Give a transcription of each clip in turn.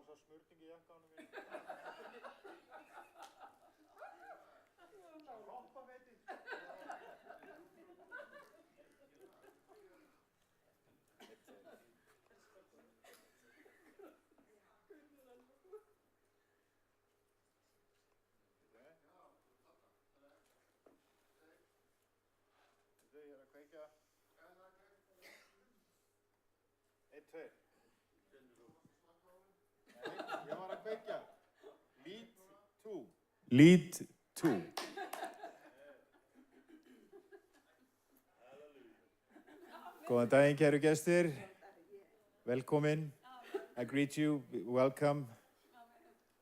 svo smurning í jakkanum minn. Roppafeiti. Ég að kveikja. 1, 2. Ég var að kveikja. Lead 2. Lead 2. Góðan daginn, kæru gestir. Velkomin. I greet you. Welcome.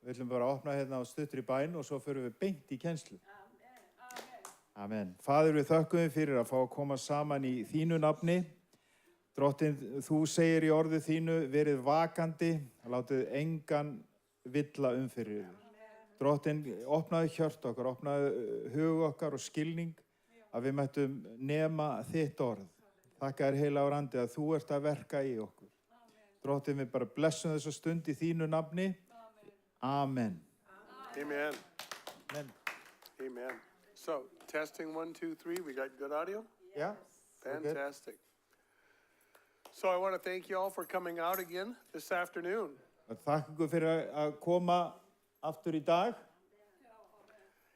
Við ætlum bara að opna hérna á stuttur í bæn og svo förum við beint í kennslu. Amen. Faðir, við þökkum þér fyrir að fá að koma saman í þínu nafni. Drottinn, þú segir í orðu þínu, verið vakandi, látið engan villa fyrir þér. Drottinn, opnaðu hjört okkar, opnaðu hug okkar og skilning að við mættum nema þitt orð. Þakka þér heilagur andi að þú ert að verka í okkur. Drottinn, við bara blessum þessa stund í þínu nafni. Amen. Amen. Amen. Amen. So, testing 1, 2, 3. We got good audio? Yeah. Fantastic. So I want to thank you all for coming out again this afternoon. Þakka ykkur fyrir að koma aftur í dag.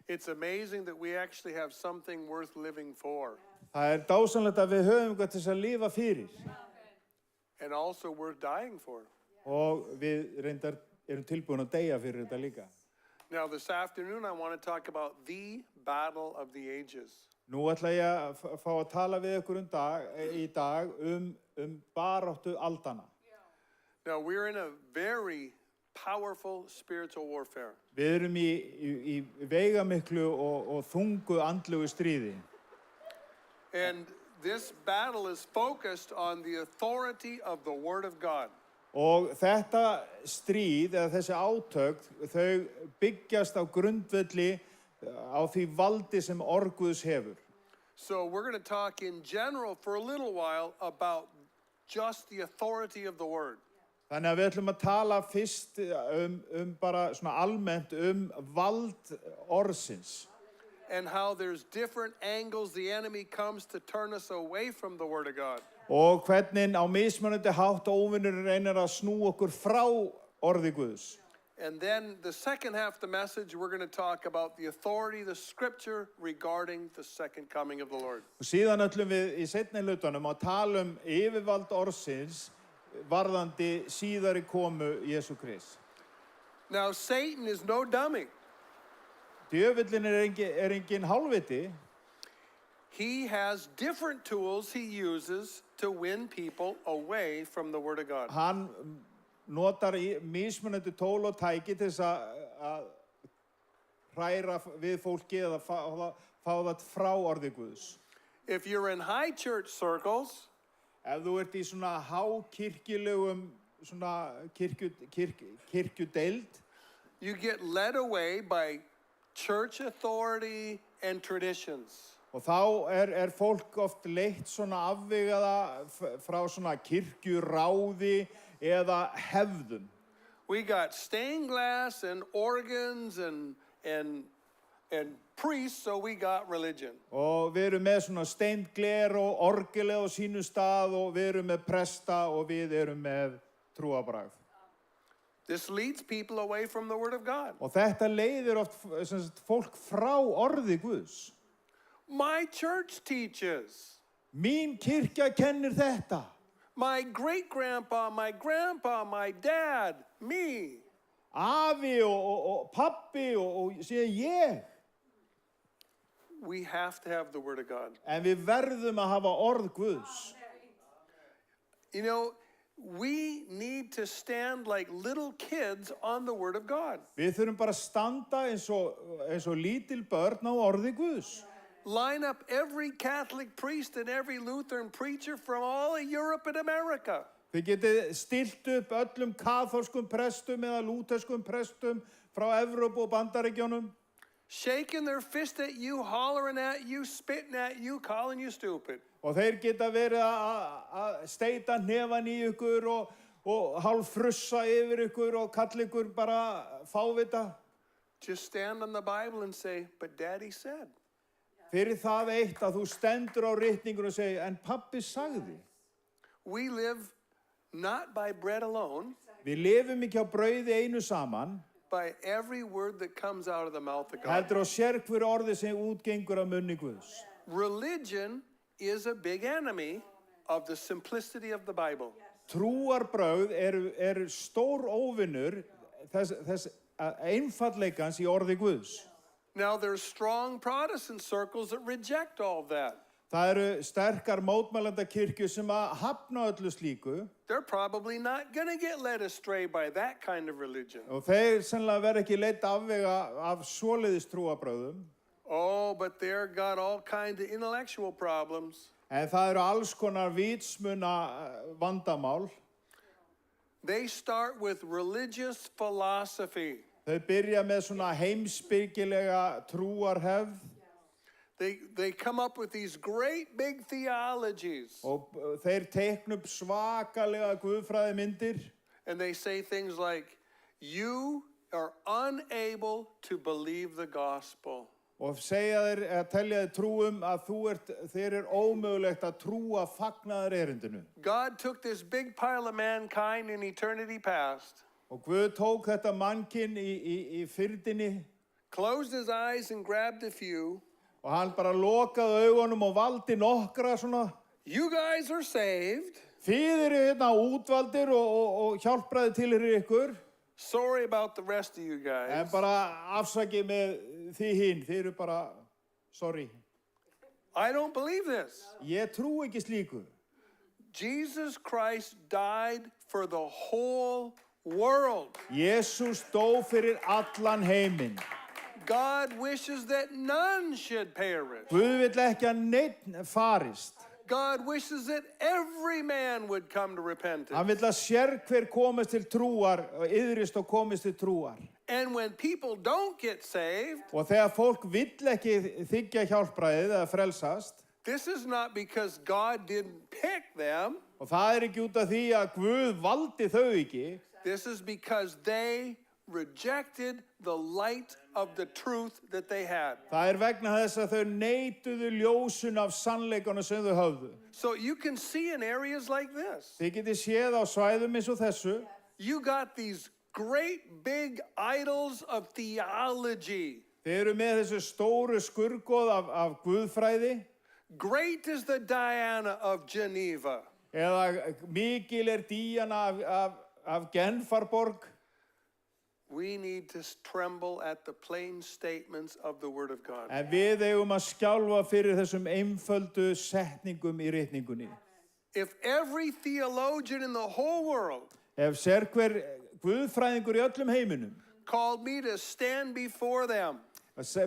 It's amazing that we actually have something worth living for. Það dásamlegt að við höfum eitthvað til að lifa fyrir. And also worth dying for. Og við reyndar erum tilbúin að deyja fyrir þetta líka. Now this afternoon I want to talk about the battle of the ages. Nú ætla ég að fá að tala við ykkur í dag baráttu aldanna. Now we're in a very powerful spiritual warfare. Við erum í veigamiklu og þungu andlegu stríði. And this battle is focused on the authority of the Word of God. Og þetta stríð, eða þessi átök, þau byggjast á grundvelli á því valdi sem orð Guðs hefur. So we're going to talk in general for a little while about just the authority of the Word. Þannig að við ætlum að tala fyrst bara svona almennt vald orðsins. And how there's different angles the enemy comes to turn us away from the Word of God. Og hvernig á mismunandi hátt óvinur reynir að snúa okkur frá orði Guðs. And then the second half of the message, we're going to talk about the authority of the Scripture regarding the second coming of the Lord. Og síðan ætlum við í seinni hlutanum að tala yfirvald orðsins varðandi síðari komu Jesú Krists. Now Satan is no dummy. Djöfullinn engin hálfviti. He has different tools he uses to win people away from the Word of God. Hann notar mismunandi tól og tæki til þess að hræra við fólki eða fá það frá orði Guðs. If you're in high church circles, ef þú ert í svona hákirkjulegum svona kirkjudeild, you get led away by church authority and traditions. Og þá fólk oft leitt svona afvegaða frá svona kirkjuráði eða hefðum. We got stained glass and organs and priests, so we got religion. Og við erum með svona steingler og orgelið á sínu stað og við erum með presta og við erum með trúarbragð. This leads people away from the Word of God. Og þetta leiðir oft fólk frá orði Guðs. My church teaches. Mín kirkja kennir þetta. My great-grandpa, my grandpa, my dad, me. Afi og pappi og síðan ég. We have to have the Word of God. En við verðum að hafa orð Guðs. You know, we need to stand like little kids on the Word of God. Við þurfum bara að standa eins og lítil börn á orði Guðs. Line up every Catholic priest and every Lutheran preacher from all of Europe and America. Þið getið stilt upp öllum kaþólskum prestum eða lúterskum prestum frá Evrópu og Bandaríkjunum. Shaking their fist at you, hollering at you, spitting at you, calling you stupid. Og þeir geta verið að steita hnefan í ykkur og hálf frussa yfir ykkur og kalla ykkur bara fávita. Just stand on the Bible and say, but Daddy said. Fyrir það eitt að þú stendur á ritningur og segir, en pabbi sagði. We live not by bread alone, Við lifum ekki á brauði einu saman, by every word that comes out of the mouth of God. heldur á sérhver orði sem útgengur af munni Guðs. Religion is a big enemy of the simplicity of the Bible. Trúarbrögð eru stór óvinnur þess einfallleikans í orði Guðs. Now, there's strong Protestant circles that reject all of that. Það eru sterkar mótmælanda kirkjur sem að hafna öllu slíku They're probably not going to get led astray by that kind of religion. og þeir sennilega verða ekki leitt afvega af svoleiðis trúarbrögðum. Oh, but they're got all kinds of intellectual problems. En það eru alls konar vitsmuna vandamál. They start with religious philosophy. Þau byrja með svona heimspekilega trúarhefð They come up with these great big theologies. og þeir teikna upp svakalega guðfræðimyndir And they say things like, you are unable to believe the gospel. og segja þeir, að telja þeir trúum að þeir ómögulegt að trúa fagnaðar erindinu. God took this big pile of mankind in eternity past, Og Guð tók þetta mannkinn í fyrndinni closed his eyes and grabbed a few. og hann bara lokaði augunum og valdi nokkra svona. You guys are saved. Þið eru hérna útvaldir og hjálpraði til ykkur, Sorry about the rest of you guys. en bara afsakið með þið hinn, þið eru bara, sorry. I don't believe this. Ég trú ekki slíku. Jesus Christ died for the whole world. Jesús dó fyrir allan heiminn. God wishes that none should perish. Guð vill ekki að neinn farist. God wishes that every man would come to repentance. Hann vill að sérhver komist til trúar og iðrist og komist til trúar. And when people don't get saved, Og þegar fólk vill ekki þiggja hjálpræðið eða frelsast, this is not because God didn't pick them. og það ekki út af því að Guð valdi þau ekki, This is because they rejected the light of the truth that they had. það vegna þess að þau neituðu ljósun af sannleikanum sem þau höfðu. So you can see in areas like this, Þið getið séð á svæðum eins og þessu, you got these great big idols of theology. þið eru með þessu stóru skurgoð af guðfræði, Great is the Diana of Geneva. eða mikil Díana af Genfarborg. We need to tremble at the plain statements of the Word of God. En við eigum að skjálfa fyrir þessum einföldu setningum í ritningunni. If every theologian in the whole world Ef sérhver guðfræðingur í öllum heiminum called me to stand before them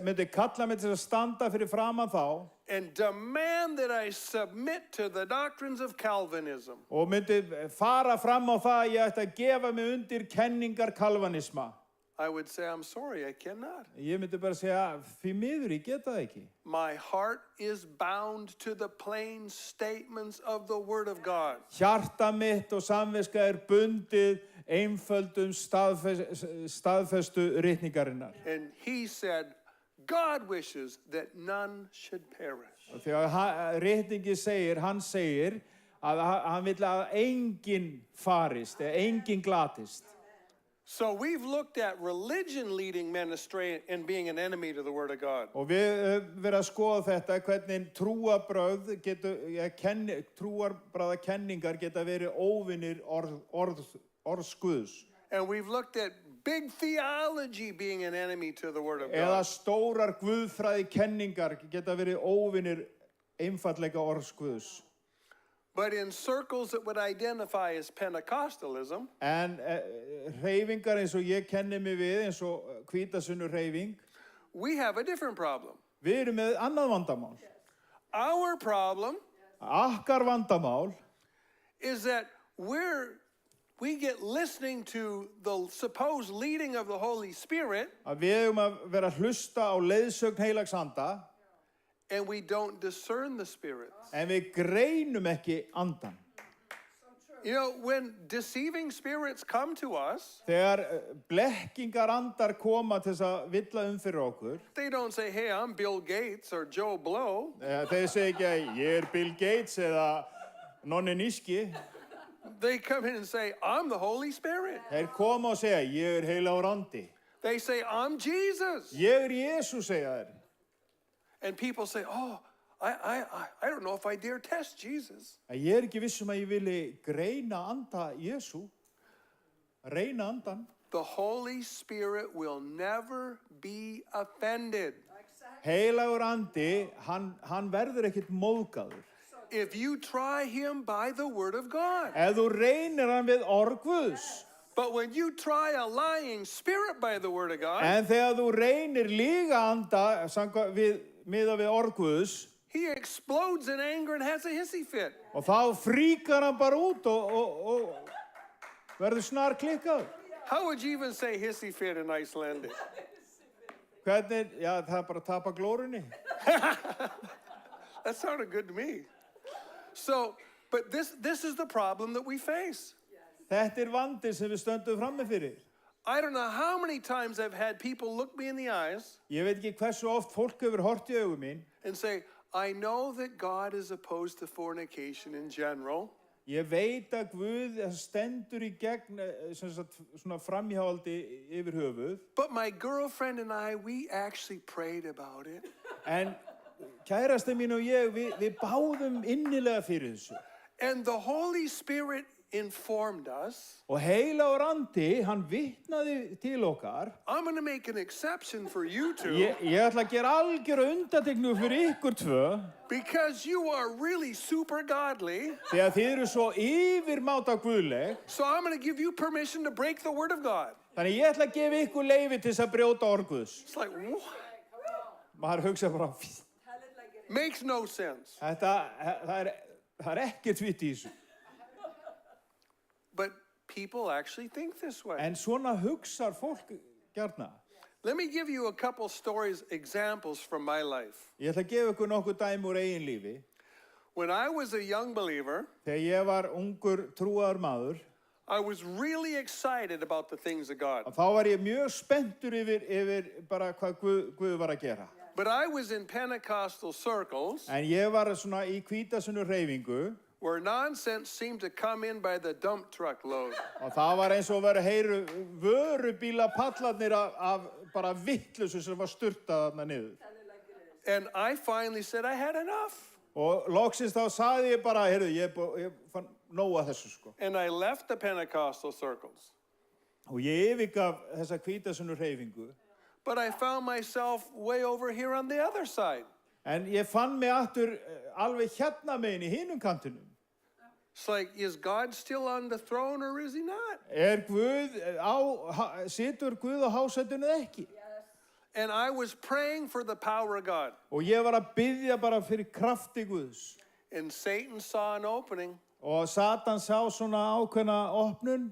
myndi kalla mig til að standa fyrir framan þá and demand that I submit to the doctrines of Calvinism, og myndi fara fram á það að ég ætti að gefa mig undir kenningar kalvanisma, I would say, I'm sorry, I cannot. ég myndi bara segja, því miður, ég geta það ekki. My heart is bound to the plain statements of the Word of God. Hjarta mitt og samviska bundið einföldum staðfestu ritningarinnar. And he said, God wishes that none should perish. Og þegar ritningi segir, hann segir að hann vill að enginn farist, eða enginn glatist. So we've looked at religion leading men astray and being an enemy to the Word of God. Og við verðum að skoða þetta, hvernig trúarbragðakenningar geta verið óvinir orðs Guðs. And we've looked at big theology being an enemy to the Word of Eða God. stórar guðfræðikenningar geta verið óvinir einfallega orðs Guðs. But in circles that would identify as Pentecostalism, En hreyfingar eins og ég kenni mig við, eins og hvítasunnu hreyfing, we have a different problem. við erum með annað vandamál. Our problem Okkar vandamál is that we get listening to the supposed leading of the Holy Spirit, að við eigum að vera að hlusta á leiðsögn heilags anda, and we don't discern the Spirit. en við greinum ekki andan. You know, when deceiving spirits come to us, Þegar blekkingar andar koma til þess að villa fyrir okkur, they don't say, hey, I'm Bill Gates or Joe Blow. þeir segja ekki að ég Bill Gates eða Nonni Níski. They come in and say, I'm the Holy Spirit. Þeir koma og segja, ég heilagur andi. They say, I'm Jesus. Ég Jesús, segja þeir. And people say, oh, I don't know if I dare test Jesus. En ég ekki viss að ég vilji greina anda Jesú, reyna andan. The Holy Spirit will never be offended. Heilagur andi, hann verður ekkert móðgaður. If you try him by the word of God. Ef þú reynir hann við orð Guðs. But when you try a lying spirit by the word of God, En þegar þú reynir líga anda miðað við orð Guðs, he explodes in anger and has a hissy fit. og þá fríkar hann bara út og verður snar klikkaður. How would you even say hissy fit in Icelandic? Hvernig, já, það bara að tapa glórunni. That sounded good to me. So, but this is the problem that we face. Þetta vandi sem við stöndum frammi fyrir. I don't know how many times I've had people look me in the eyes Ég veit ekki hversu oft fólk hefur hort í augu mín. and say, I know that God is opposed to fornication in general, Ég veit að Guð stendur í gegn sem sagt, svona framhjáhaldi yfir höfuð. but my girlfriend and I, we actually prayed about it. En kærasta mín og ég, við báðum innilega fyrir þessu. And the Holy Spirit informed us, Og heilagur andi, hann vitnaði til okkar. I'm going to make an exception for you two Ég ætla að gera algjöra undantekningu fyrir ykkur tvö. because you are really super godly. Þegar þið eru svo yfirmáta guðleg. So I'm going to give you permission to break the word of God. Þannig ég ætla að gefa ykkur leyfi til þess að brjóta orð Guðs. It's like, what? Maður hugsa bara, Makes no sense. það er ekkert vitt í þessu. But people actually think this way. En svona hugsar fólk gjarna. Let me give you a couple stories, examples from my life. Ég ætla að gefa ykkur nokkuð dæmi úr eigin lífi. When I was a young believer, Þegar ég var ungur trúaður maður, I was really excited about the things of God. þá var ég mjög spenntur yfir bara hvað Guð var að gera. But I was in Pentecostal circles En ég var svona í hvítasunnu hreyfingu where nonsense seemed to come in by the dump truck load. og það var eins og að vera heyru vörubíla pallarnir af bara vittlusu sem var sturtað þarna niður. And I finally said I had enough. Og loksins þá sagði ég bara, heyrðu, ég fann nóg að þessu sko. And I left the Pentecostal circles. Og ég yfirgaf þessa hvítasunnu hreyfingu. But I found myself way over here on the other side. En ég fann mig aftur alveg hérna megin í hinum kantinum. It's like, is God still on the throne or is he not? Situr Guð á hásætinu eða ekki? And I was praying for the power of God. Og ég var að biðja bara fyrir krafti Guðs. And Satan saw an opening. Og Satan sá svona ákveðna opnun.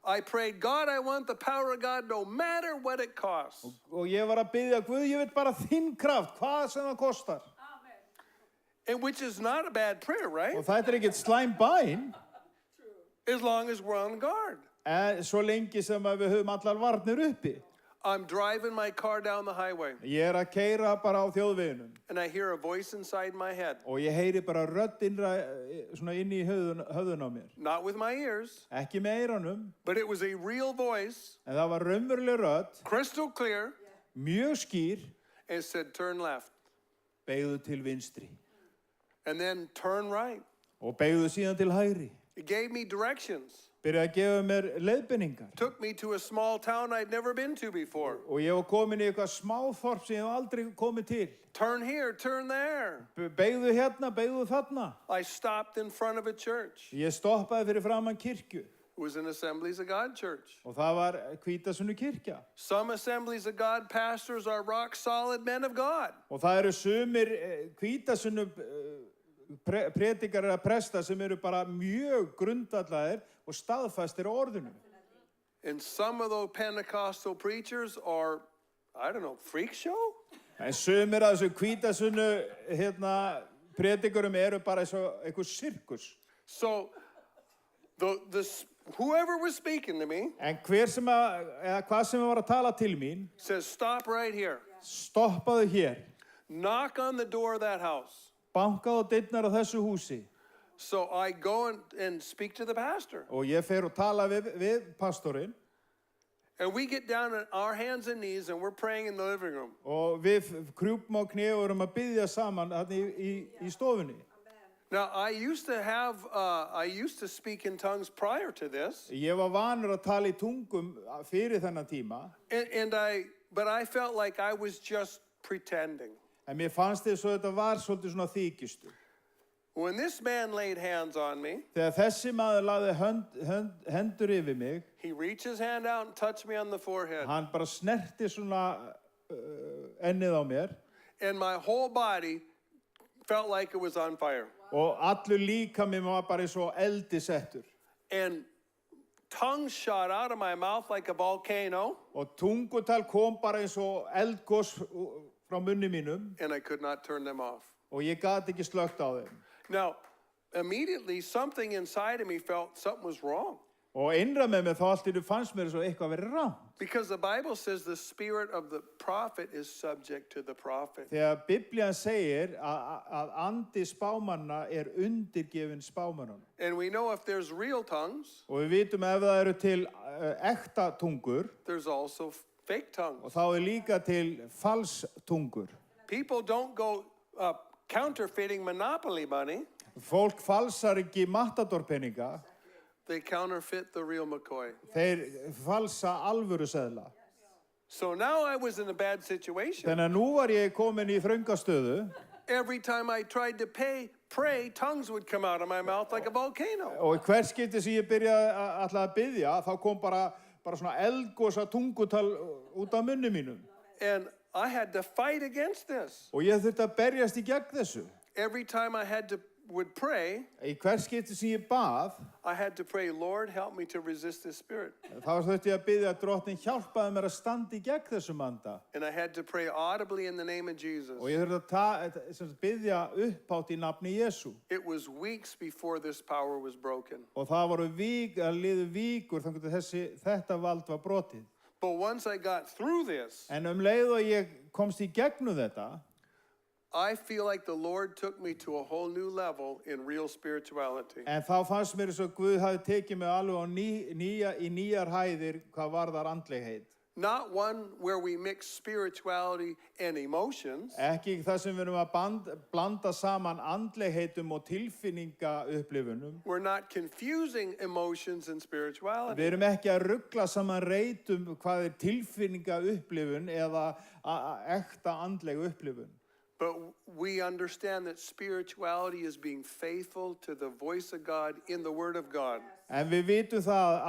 I prayed, God, I want the power of God no matter what it costs. Og ég var að biðja Guð, ég veit bara þinn kraft, hvað sem það kostar. And which is not a bad prayer, right? Og þetta ekkert slæm bæn. As long as we're on guard. Svo lengi sem að við höfum allar varnir uppi. I'm driving my car down the highway. Ég að keyra bara á þjóðveginum. And I hear a voice inside my head. Og ég heyri bara rödd svona inn í höfðun á mér. Not with my ears. Ekki með eyrunum. But it was a real voice. En það var raunveruleg rödd. Crystal clear. Mjög skýr. And it said, turn left. Beygðu til vinstri. And then turn right. Og beygðu síðan til hægri. It gave me directions. Byrjaði að gefa mér leiðbeiningar. Took me to a small town I'd never been to before. Og ég var komin í eitthvað smáþorp sem ég hef aldrei komið til. Turn here, turn there. Beygðu hérna, beygðu þarna. I stopped in front of a church. Ég stoppaði fyrir framan kirkju. It was an Assemblies of God church. Og það var Hvítasunnu kirkja. Some Assemblies of God pastors are rock solid men of God. Og það eru sumir Hvítasunnu predikar eða presta sem eru bara mjög grundvallaðir og staðfastir á orðinu. And some of those Pentecostal preachers are, I don't know, freak show? En sumir af þessu Hvítasunnu predikurum eru bara eins og einhver sirkus. So Whoever was speaking to me En eða hvað sem var að tala til mín, says, stop right here. stoppaðu hér, Knock on the door of that house. bankaðu á dyrnar á þessu húsi. So I go and speak to the pastor. Og ég fer og tala við pastorinn. And we get down on our hands and knees and we're praying in the living room. Og við krjúpum á kné og erum að biðja saman þarna í stofunni. Now, I used to speak in tongues prior to this. Ég var vanur að tala í tungum fyrir þennan tíma. But I felt like I was just pretending. En mér fannst þess að þetta var svolítið svona þykjustu. When this man laid hands on me, Þegar þessi maður lagði hendur yfir mig, he reached his hand out and touched me on the forehead. hann bara snerti svona ennið á mér. And my whole body felt like it was on fire. Og allur líkaminn var bara eins og eldi settur. And tongues shot out of my mouth like a volcano. Og tungutal kom bara eins og eldgos frá munni mínum. And I could not turn them off. Og ég gat ekki slökkt á þeim. Now, immediately something inside of me felt something was wrong. Og innra með mig þá allt í einu fannst mér svo eitthvað verið rangt. Because the Bible says the spirit of the prophet is subject to the prophet. Þegar Biblían segir að andi spámanna undirgefinn spámannanum. And we know if there's real tongues, Og við vitum ef það eru til ekta tungur, there's also fake tongues. og þá líka til falstungur. People don't go counterfeiting monopoly money. Fólk falsar ekki matadorpeninga, They counterfeit the real McCoy. þeir falsa alvöruseðla. So now I was in a bad situation. Þannig að nú var ég komin í þröngastöðu. Every time I tried to pray, tongues would come out of my mouth like a volcano. Og hver skipti sem ég byrjaði að biðja, þá kom bara svona eldgosa tungutal út af munni mínum. And I had to fight against this. Og ég þurfti að berjast í gegn þessu. Every time I would pray, Í hver skipti sem ég bað, I had to pray, Lord, help me to resist this spirit. þá þurfti ég að biðja að Drottinn hjálpaði mér að standa í gegn þessum anda. And I had to pray audibly in the name of Jesus. Og ég þurfti að biðja upphátt í nafni Jesú. It was weeks before this power was broken. Og það voru liðu víkur þannig að þetta vald var brotið. But once I got through this, En leið og ég komst í gegnum þetta, I feel like the Lord took me to a whole new level in real spirituality. en þá fannst mér eins og Guð hafi tekið mig alveg á nýjar hæðir hvað varðar andlegheit. Not one where we mix spirituality and emotions, Ekki það sem við erum að blanda saman andlegheitum og tilfinningaupplifunum. we're not confusing emotions and spirituality. Við erum ekki að rugla saman reytum hvað tilfinningaupplifun eða ekta andleg upplifun. But we understand that spirituality is being faithful to the voice of God in the Word of God. En við vitum það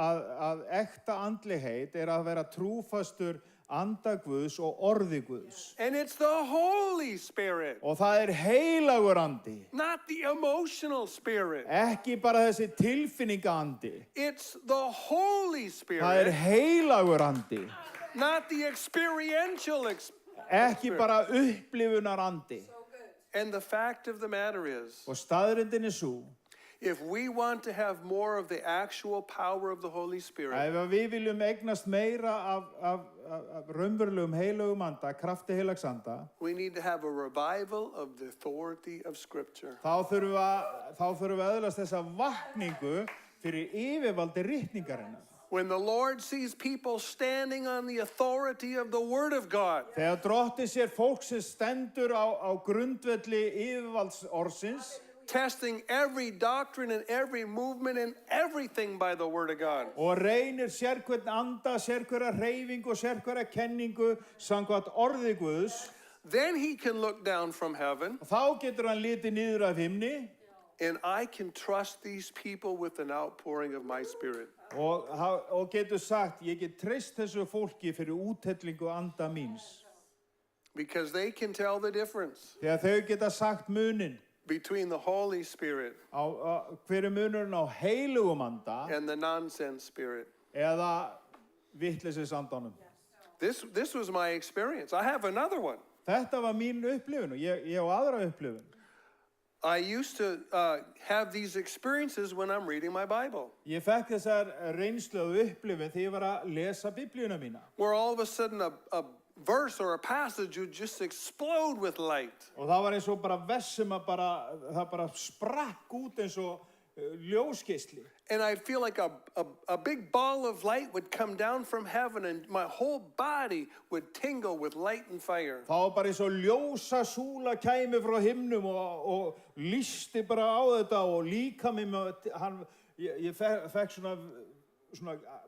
að ekta andlegheit að vera trúfastur anda Guðs og orði Guðs. And it's the Holy Spirit, Og það heilagur andi. not the emotional spirit. Ekki bara þessi tilfinningaandi. It's the Holy Það Spirit, heilagur andi. not the experiential Ekki bara upplifunar andi. And the fact of the matter is, Og staðreyndin sú, if we want to have more of the actual power of the Holy Spirit, ef við viljum eignast meira af raunverulegum heilagum anda, krafti heilags anda, we need to have a revival of the authority of Scripture. þá þurfum við að öðlast þessa vakningu fyrir yfirvaldi ritningarinnar. When the Lord sees people standing on the authority of the Word of God, Þegar Drottinn sér fólk sem stendur á grundvelli yfirvalds orðsins testing every doctrine and every movement and everything by the Word of God, og reynir sérhvern anda, sérhverja hreyfingu og sérhverja kenningu samkvæmt orði Guðs, then he can look down from heaven, og þá getur hann litið niður af himni and I can trust these people with an outpouring of my Spirit. og getur sagt, ég get treyst þessu fólki fyrir úthellingu anda míns. Because they can tell the difference Þegar þau geta sagt munin between the Holy Spirit hver munurinn á heilugum anda and the nonsense spirit. eða vitleysis andanum. This was my experience. I have another one. Þetta var mín upplifun og ég á aðra upplifun. I used to have these experiences when I'm reading my Bible, Ég fekk þessar reynslu og upplifun þegar ég var að lesa biblíuna mína. where all of a sudden a verse or a passage would just explode with light. Og það var eins og bara vers sem að það bara sprakk út eins og ljósgeisli. And I'd feel like a big ball of light would come down from heaven and my whole body would tingle with light and fire. Það var bara eins og ljósa súla kæmi frá himnum og lýsti bara á þetta og líkami með, ég fekk svona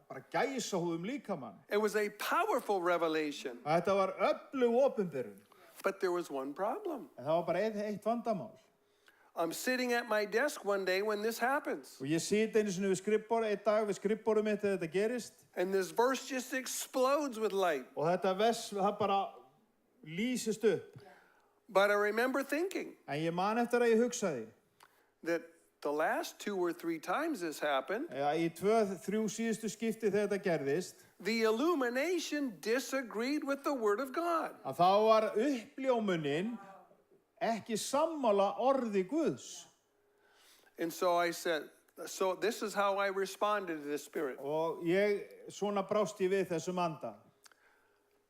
bara gæsahúð líkamann. It was a powerful revelation, Þetta var öflug opinberun. but there was one problem. En það var bara eitt vandamál. I'm sitting at my desk one day when this happens, Og ég sit einu sinni við skrifborð, einn dag við skrifborðum mitt þegar þetta gerist. and this verse just explodes with light. Og þetta vers, það bara lýsist upp. But I remember thinking En ég man eftir að ég hugsaði. that the last 2 or 3 times this happened, Í 2-3 síðustu skipti þegar þetta gerðist, the illumination disagreed with the Word of God. að þá var uppljómunin ekki sammála orði Guðs. And so I said, so this is how I responded to the Spirit. Og ég, svona brást ég við þessum anda.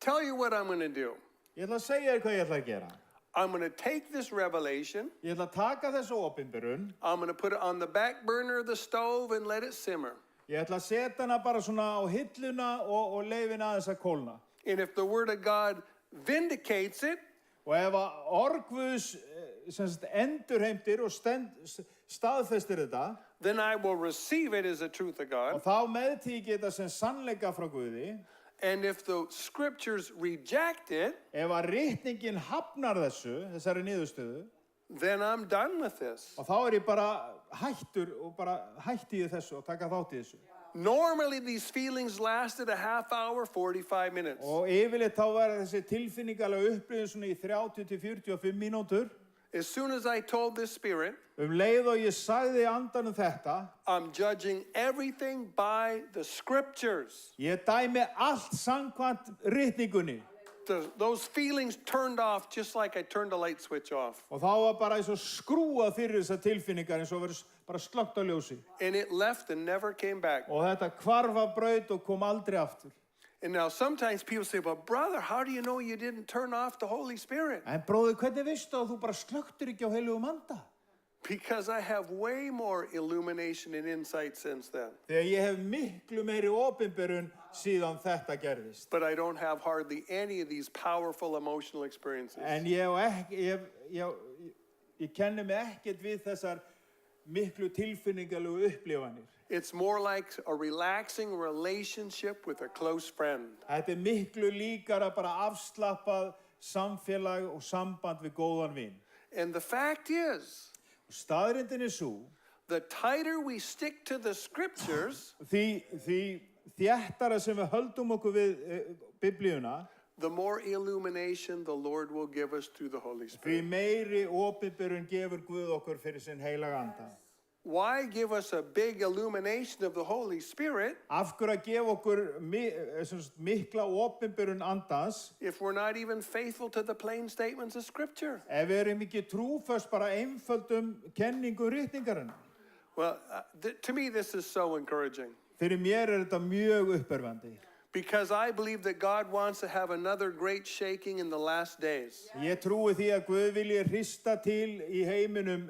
Tell you what I'm going to do. Ég ætla að segja þér hvað ég ætla að gera. I'm going to take this revelation, Ég ætla að taka þessu opinberun, I'm going to put it on the back burner of the stove and let it simmer. ég ætla að setja hana bara svona á hilluna og leyfa henni aðeins að kólna. And if the Word of God vindicates it, Og ef að orð Guðs endurheimtir og staðfestir þetta, then I will receive it as the truth of God. og þá meðtík ég þetta sem sannleika frá Guði. And if the Scriptures reject it, Ef að ritningin hafnar þessari niðurstöðu, then I'm done with this. og þá ég bara hættur og bara hætti ég þessu og taka þátt í þessu. Normally, these feelings lasted a half hour, 45 minutes. Og yfirleitt þá var þessi tilfinningalega upplifun svona í 30-45 mínútur. As soon as I told this Spirit, Leið og ég sagði andanum þetta, I'm judging everything by the Scriptures. ég dæmi allt samkvæmt ritningunni. Those feelings turned off just like I turned a light switch off. Og þá var bara eins og skrúað fyrir þessar tilfinningar eins og verið bara slökkt á ljósi. And it left and never came back. Og þetta hvarf af braut og kom aldrei aftur. And now sometimes people say, but brother, how do you know you didn't turn off the Holy Spirit? En bróðir, hvernig veistu að þú bara slökktir ekki á heilugum anda? Because I have way more illumination and insight since then. Þegar ég hef miklu meiri opinberun síðan þetta gerðist. But I don't have hardly any of these powerful emotional experiences. En ég kenni mig ekkert við þessar miklu tilfinningalegu upplifanir. It's more like a relaxing relationship with a close friend. Þetta miklu líkara bara afslappað samfélag og samband við góðan vin. And the fact is, Staðreyndin sú, the tighter we stick to the Scriptures, því þéttara sem við höldum okkur við biblíuna, the more illumination the Lord will give us through the Holy því Spirit. meiri opinberun gefur Guð okkur fyrir sinn heilaga anda. Why give us a big illumination of the Holy Spirit Af hverju að gefa okkur mikla opinberun andans if we're not even faithful to the plain statements of Scripture? ef við erum ekki trúföst bara einföldum kenningum ritningarinnar? Well, to me, this is so encouraging Fyrir mér þetta mjög uppörvandi. because I believe that God wants to have another great shaking in the last days. Ég trúi því að Guð vilji hrista til í heiminum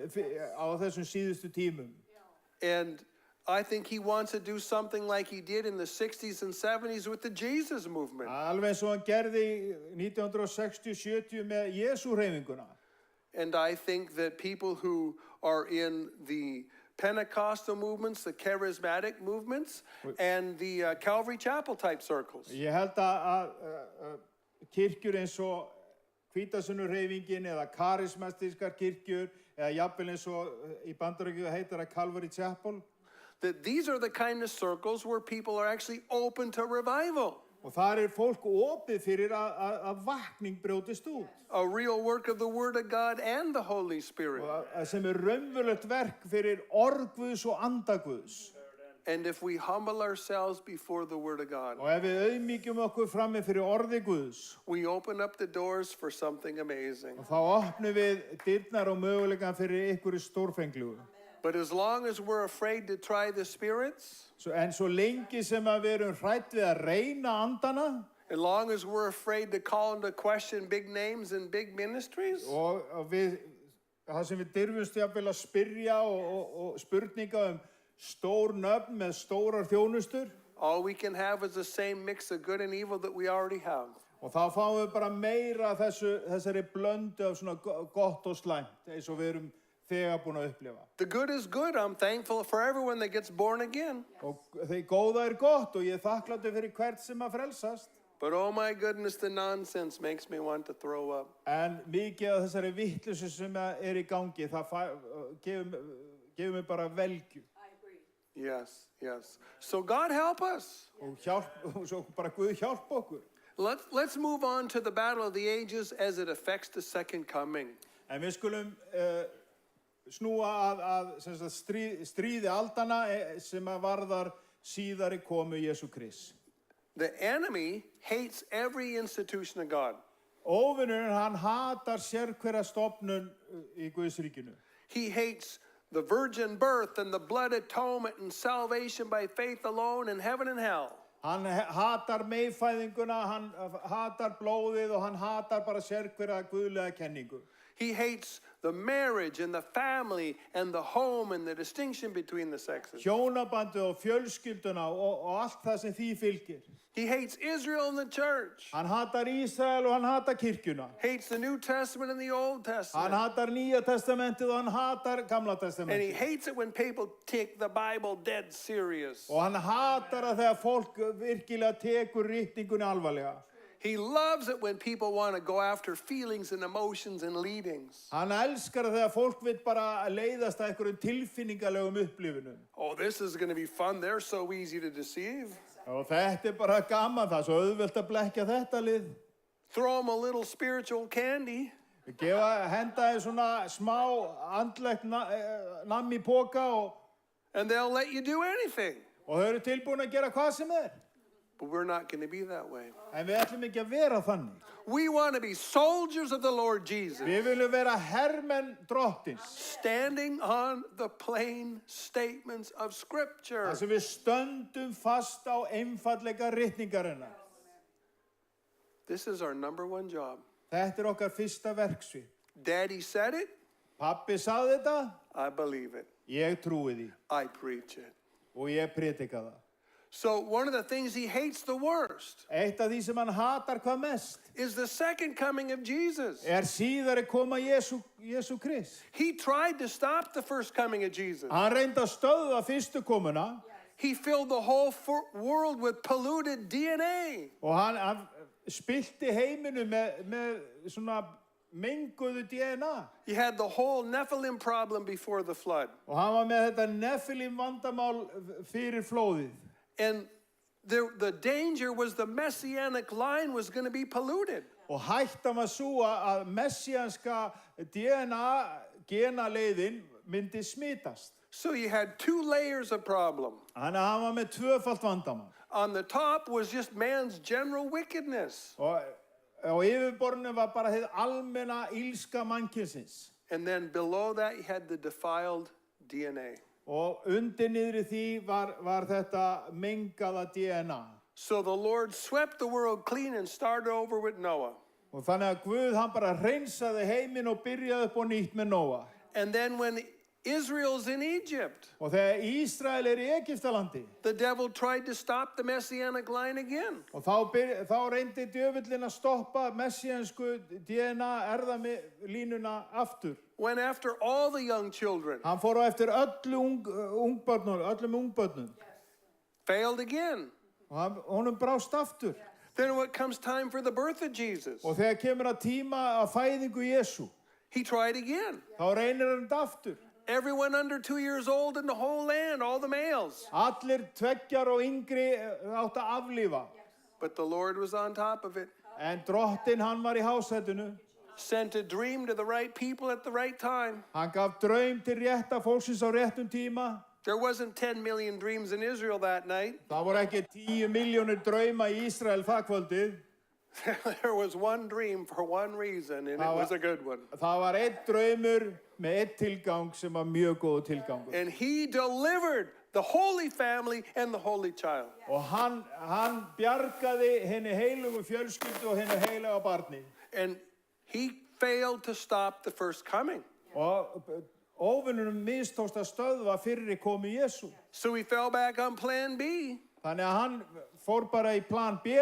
á þessum síðustu tímum. And I think he wants to do something like he did in the 60s and 70s with the Jesus movement. Alveg eins og hann gerði 1960-70 með Jesú-hreyfinguna. And I think that people who are in the Pentecostal movements, the charismatic movements, and the Calvary Chapel type circles. Ég held að kirkjur eins og Hvítasunnuhreyfingin eða karismatískar kirkjur eða jafnvel eins og í Bandaríkjunum heitir að Calvary Chapel, That these are the kind of circles where people are actually open to revival. og þar fólk opið fyrir að vakning brjótist út. A real work of the Word of God and the Holy Spirit. Og sem raunverulegt verk fyrir orð Guðs og anda Guðs. And if we humble ourselves before the Word of God, Og ef við auðmýkjum okkur frammi fyrir orði Guðs, we open up the doors for something amazing. og þá opnum við dyrnar og mögulegan fyrir ykkur stórfenglugu. But as long as we're afraid to try the spirits, En svo lengi sem að við erum hrætt við að reyna andana, as long as we're afraid to call into question big names and big ministries, og við, það sem við dyrfumst jafnvel að spyrja og spurninga stór nöfn með stórar þjónustur, all we can have is the same mix of good and evil that we already have. og þá fáum við bara meira þessari blöndu af svona gott og slæmt, eins og við erum þegar búin að upplifa. The good is good. I'm thankful for everyone that gets born again. Og þeir góða gott og ég þakkláttur fyrir hvert sem að frelsast. But oh my goodness, the nonsense makes me want to throw up. En mikið af þessari vitleysu sem er í gangi, það gefur mig bara velgju. Yes, yes. So God help us. Og svo bara Guð hjálpa okkur. Let's move on to the battle of the ages as it affects the second coming. En við skulum snúa að sem sagt, stríði aldana sem að varðar síðari komu Jesú Krist. The enemy hates every institution of God. Óvinurinn, hann hatar sérhverja stofnun í Guðs ríkinu. He hates the virgin birth and the blood atonement and salvation by faith alone in heaven and hell. Hann hatar meðfæðinguna, hann hatar blóðið og hann hatar bara sérhverja guðlega kenningu. He hates the marriage and the family and the home and the distinction between the sexes. Hjónabandið og fjölskylduna og allt það sem því fylgir. He hates Israel and the church. Hann hatar Ísrael og hann hatar kirkjuna. Hates the New Testament and the Old Hann Testament. hatar Nýja testamentið og hann hatar Gamla And he testamentið. hates it when people take the Bible dead serious. Og hann hatar að þegar fólk virkilega tekur ritningunni alvarlega. He loves it when people want to go after feelings and emotions and leadings. Hann elskar að þegar fólk vil bara leiðast að einhverjum tilfinningalegum upplifunum. Oh, this is going to be fun. They're so easy to deceive. Og þetta bara gaman, það er svo auðvelt að blekkja þetta lið. Throw them a little spiritual candy. Henda þeim svona smá andlegt nammi í póka And they'll let you do anything. og þau eru tilbúin að gera hvað sem er. But we're not going to be that way. En við ætlum ekki að vera þannig. We want to be soldiers of the Lord Jesus, Við viljum vera hermenn drottins. standing on the plain statements of Scripture. Þar sem við stöndum fast á einfallega ritningarinnar. This is our number one job. Þetta er okkar fyrsta verksvið. Daddy said it. Pabbi sagði þetta, I believe it. ég trúi því I preach it. og ég predika það. So one of the things he hates the worst Eitt af því sem hann hatar hvað mest is the second coming of Jesus. síðari koma Jesú Krist. He tried to stop the first coming of Jesus. Hann reyndi að stöðva fyrstu komuna He filled the whole world with polluted DNA. og hann spillti heiminu með svona menguðu DNA. He had the whole Nephilim problem before the flood. Og hann var með þetta Nephilim vandamál fyrir flóðið. And the danger was the messianic line was going to be polluted. Og hættan var svo að messianska genaleiðin myndi smitast. So you had two layers of problem. Þannig að hann var með tvöfalt vandamál. On the top was just man's general wickedness. Og á yfirborðinu var bara hið almenna ílska mannkynsins. And then below that you had the defiled DNA. Og undir niðri því var þetta mengaða DNA. So the Lord swept the world clean and started over with Noah. Og þannig að Guð hann bara hreinsaði heiminn og byrjaði upp á nýtt með Nóa. And then when Israel's in Egypt, Og þegar Ísrael í Egyptalandi, the devil tried to stop the messianic line again. og þá reyndi djöfullinn að stoppa messiansku DNA erðalínuna aftur. Went after all the young children. Hann fór á eftir öllum ungbörnum. Failed again. Og honum brást aftur. Then when it comes time for the birth of Jesus, Og þegar kemur að tíma að fæðingu Jesú, he tried again. þá reynir hann þetta aftur. Everyone under 2 years old in the whole land, all the males. Allir tveggjar og yngri áttu að aflífa. But the Lord was on top of it. En drottinn hann var í hásætinu. Sent a dream to the right people at the right time. Hann gaf draum til rétta fólksins á réttum tíma. There wasn't 10 million dreams in Israel that night. Það voru ekki 10 milljónir drauma í Ísrael það kvöldið. There was one dream for one reason, and it was a good one. Það var einn draumur með einn tilgang sem var mjög góð tilgangur. And he delivered the Holy Family and the Holy Child. Og hann bjargaði henni heilugu fjölskyldu og henni heilaga barni. And he failed to stop the first coming. Og óvinnunum mistókst að stöðva fyrri komu Jesú. So he fell back on plan B. Þannig að hann fór bara í plan B.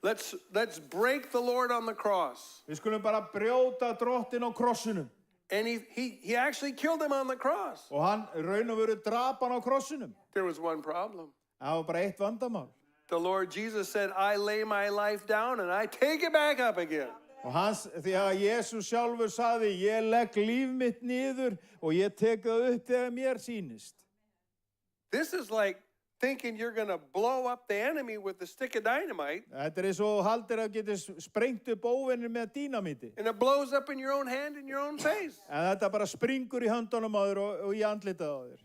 Let's break the Lord on the cross. Við skulum bara brjóta drottin á krossinum. And he actually killed him on the cross. Og hann raun og veru drap hann á krossinum. There was one problem. Það var bara eitt vandamál. The Lord Jesus said, I lay my life down and I take it back up again. Og því að Jesús sjálfur sagði, ég legg líf mitt niður og ég tek það upp þegar mér sýnist. This is like thinking you're going to blow up the enemy with a stick of dynamite. Þetta eins og haldir að geta sprengt upp óvinnir með dínamíti. And it blows up in your own hand in your own face. En þetta bara springur í höndunum á þér og í andlitið á þér.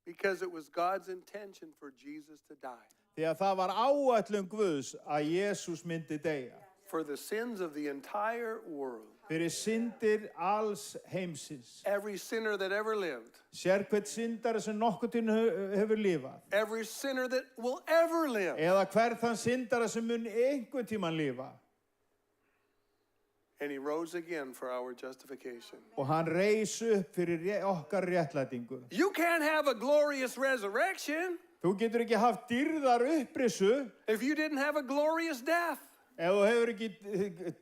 Because it was God's intention for Jesus to die. Því að það var áætlun Guðs að Jesús myndi deyja. For the sins of the entire world. Fyrir syndir alls heimsins. Every sinner that ever lived. Sérhvert syndari sem nokkuð tíma hefur lifað. Every sinner that will ever live. Eða hver þann syndari sem mun einhvern tíman lifa. And he rose again for our justification. Og hann reis upp fyrir okkar réttlætingu. You can't have a glorious resurrection. Þú getur ekki haft dýrðar upprisu. If you didn't have a glorious death. Ef þú hefur ekki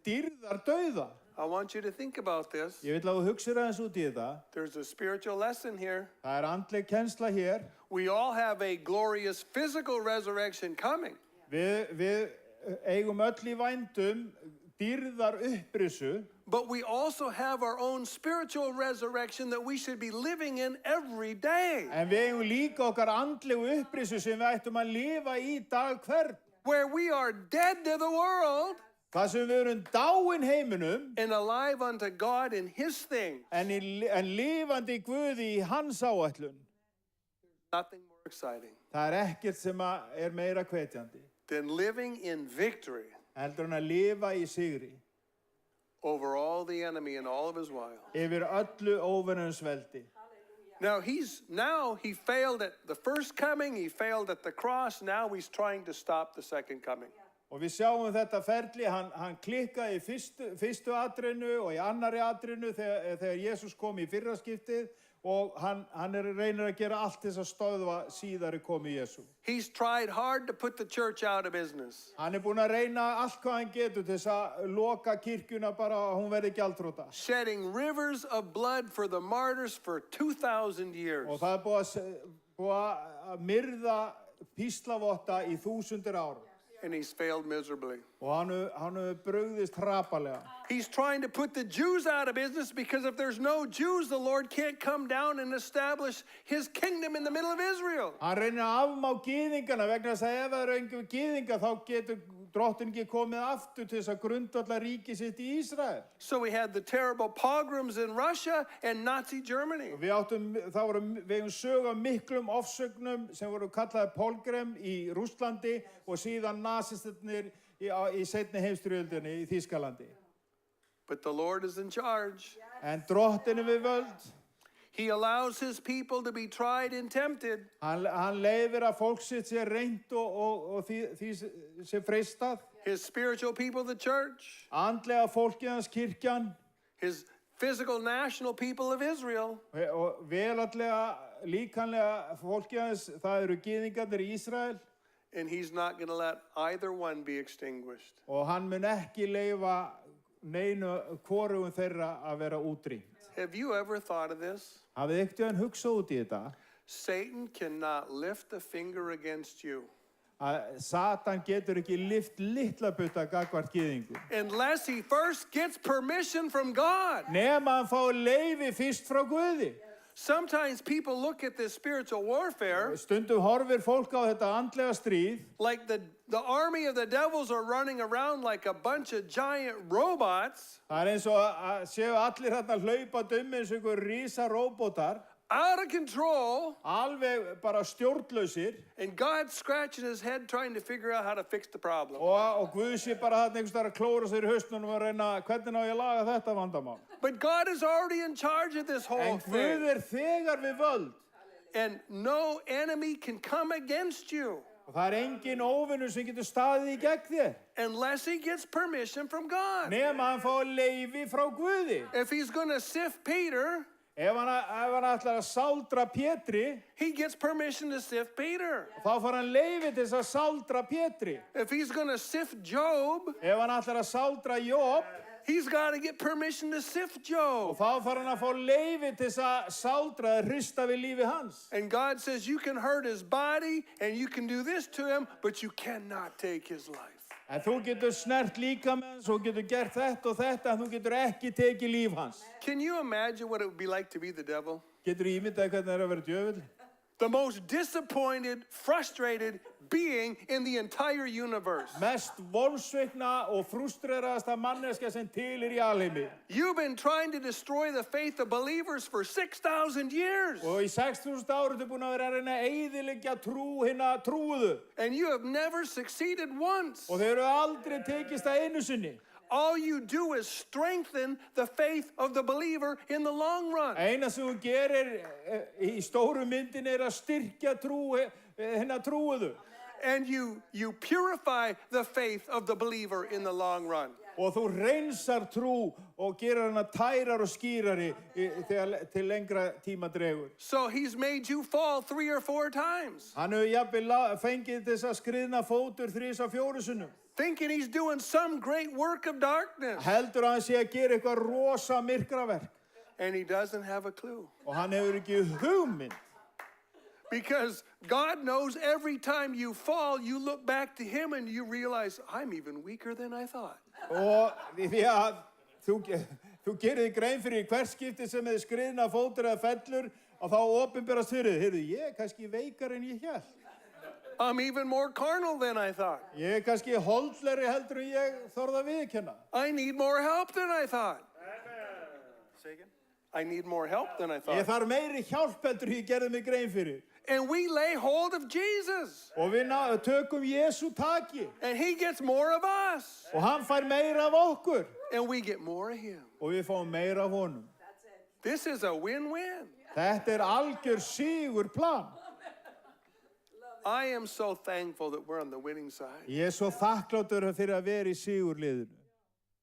dýrðar dauða. I want you to think about this. Ég vil að þú hugsir aðeins út í þetta. There's a spiritual lesson here. Það andleg kennsla hér. We all have a glorious physical resurrection coming. Við eigum öll í vændum dýrðar upprisu. But we also have our own spiritual resurrection that we should be living in every day. En við eigum líka okkar andlegu upprisu sem við ættum að lifa í dag hvern. Where we are dead to the world. Það sem við erum dáin heiminum. And alive unto God in His thing. En lifandi Guði í hans áætlun. Nothing more exciting. Það ekkert sem er meira hvetjandi. Than living in victory. Heldur en að lifa í sigri. Over all the enemy and all of his wiles. Yfir öllu óvinnans veldi. Now he failed at the first coming, he failed at the cross, now he's trying to stop the second coming. Og við sjáum þetta ferli, hann klikkaði í fyrstu atrinu og í annari atrinu þegar Jesús kom í fyrra skiptið og hann reynir að gera allt þess að stöðva síðari komu Jesú. He's tried hard to put the church out of business. Hann búinn að reyna allt hvað hann getur til þess að loka kirkjuna bara að hún verði gjaldþrota. Shedding rivers of blood for the martyrs for 2,000 years. Og það búið að myrða píslavotta í 1000 ára. And he's failed miserably. Og hann hefur brugðist hrapalega. He's trying to put the Jews out of business because if there's no Jews, the Lord can't come down and establish His kingdom in the middle of Israel. Hann reynir að afmá gyðingana vegna þess að ef það eru einhver gyðinga þá getur drottin ekki komið aftur til þess að grundvalla ríki sitt í Ísrael. So we had the terrible pogroms in Russia and Nazi Germany. Við eigum sögu af miklum ofsögnum sem voru kallaði pólgrem í Rússlandi og síðan nasistarnir í seinni heimsstyrjöldinni í Þýskalandi. But the Lord is in charge. En drottin við völd. He allows His people to be tried and tempted. Hann leyfir að fólk sitt sé reynt og því sé freistað. His spiritual people, the church. Andlega fólkið hans kirkjan. His physical national people of Israel. Og velallega, líkanlega fólkið hans, það eru gyðingarnir í Ísrael. And He's not going to let either one be extinguished. Og hann mun ekki leyfa neinu hvorugum þeirra að vera útrýmt. Have you ever thought of this? Hafið ekkert hugsað út í þetta? Satan cannot lift a finger against you. Að Satan getur ekki lyft litla butta gagnvart gyðingum. Unless he first gets permission from God. Nema hann fá leyfi fyrst frá Guði. Sometimes people look at this spiritual warfare. Stundum horfir fólk á þetta andlega stríð. Like the army of the devils are running around like a bunch of giant robots. Það eins og að séu allir hérna hlaupa eins og einhver rísa róbótar. out of control, alveg bara stjórnlausir and God scratching his head trying to figure out how to fix the problem. og Guð sé bara þarna einhvers staðar að klóra sér í hausnum og reyna hvernig á ég að laga þetta vandamál. But God is already in charge of this whole En thing. Guð þegar við völd And no enemy can come against you og það engin óvinnur sem getur staðið í gegn þér unless he gets permission from God. nema hann fá leyfi frá Guði. If he's going to sift Peter, Ef hann ætlar að sáldra Pétri, he gets permission to sift Peter. þá fær hann leyfi til þess að sáldra Pétri. If he's going to sift Job, Ef hann ætlar að sáldra Job, he's got to get permission to sift og Job. þá fær hann að fá leyfi til þess að sáldra eða hrista við lífi hans. And God says you can hurt his body and you can do this to him, but you cannot take his life. En þú getur snert líka með hans, þú getur gert þetta og þetta, en þú getur ekki tekið líf hans. Can you imagine what it would be like to be the devil? Getur ímyndað hvernig það er að vera djöfull? The most disappointed, frustrated being in the entire universe. Mest vonsvikna og frustreraðasta manneska sem til í alheimi. You've been trying to destroy the faith of believers for 6,000 years. Og í 6.000 ára ertu búin að vera að reyna að eyðileggja hinna trúuðu. And you have never succeeded once. Og þeir eru aldrei tekist að einu sinni. All you do is strengthen the faith of the believer in the long run. Eina sem þú gerir í stóru myndin er að styrkja hinna trúuðu. And you purify the faith of the believer in the long run. Og þú reynsar trú og gerir hana tærar og skýrari til lengra tíma dregur. So he's made you fall 3 or 4 times, Hann hefur jafnvel fengið þess að skriðna fótur 3-4 sinnum. thinking he's doing some great work of darkness. Heldur að hann sé að gera eitthvað rosa myrkraverk. And he doesn't have a clue. Og hann hefur ekki hugmynd. Because God knows every time you fall, you look back to him and you realize, I'm even weaker than I thought. Og því að þú gerir þig grein fyrir hvert skipti sem þið skriðna fótur eða fellur og þá opinberast fyrir þið. Heyrðu, ég er kannski veikar en ég hélt. I'm even more carnal than I thought. Ég er kannski holdlegri heldur en ég þorði að viðurkenna. I need more help than I thought. Say again? I need more help than I Ég thought. þarf meiri hjálp heldur en ég gerði mig grein fyrir. And we lay hold of Jesus. Og við tökum Jesú taki. And he gets more of us. Og hann fær meira af okkur. And we get more of him. Og við fáum meira af honum. This is a win-win. Þetta er algjör sigur plan. I am so thankful that we're on the winning side. Ég er svo þakkláttur fyrir að vera í sigurliðinu.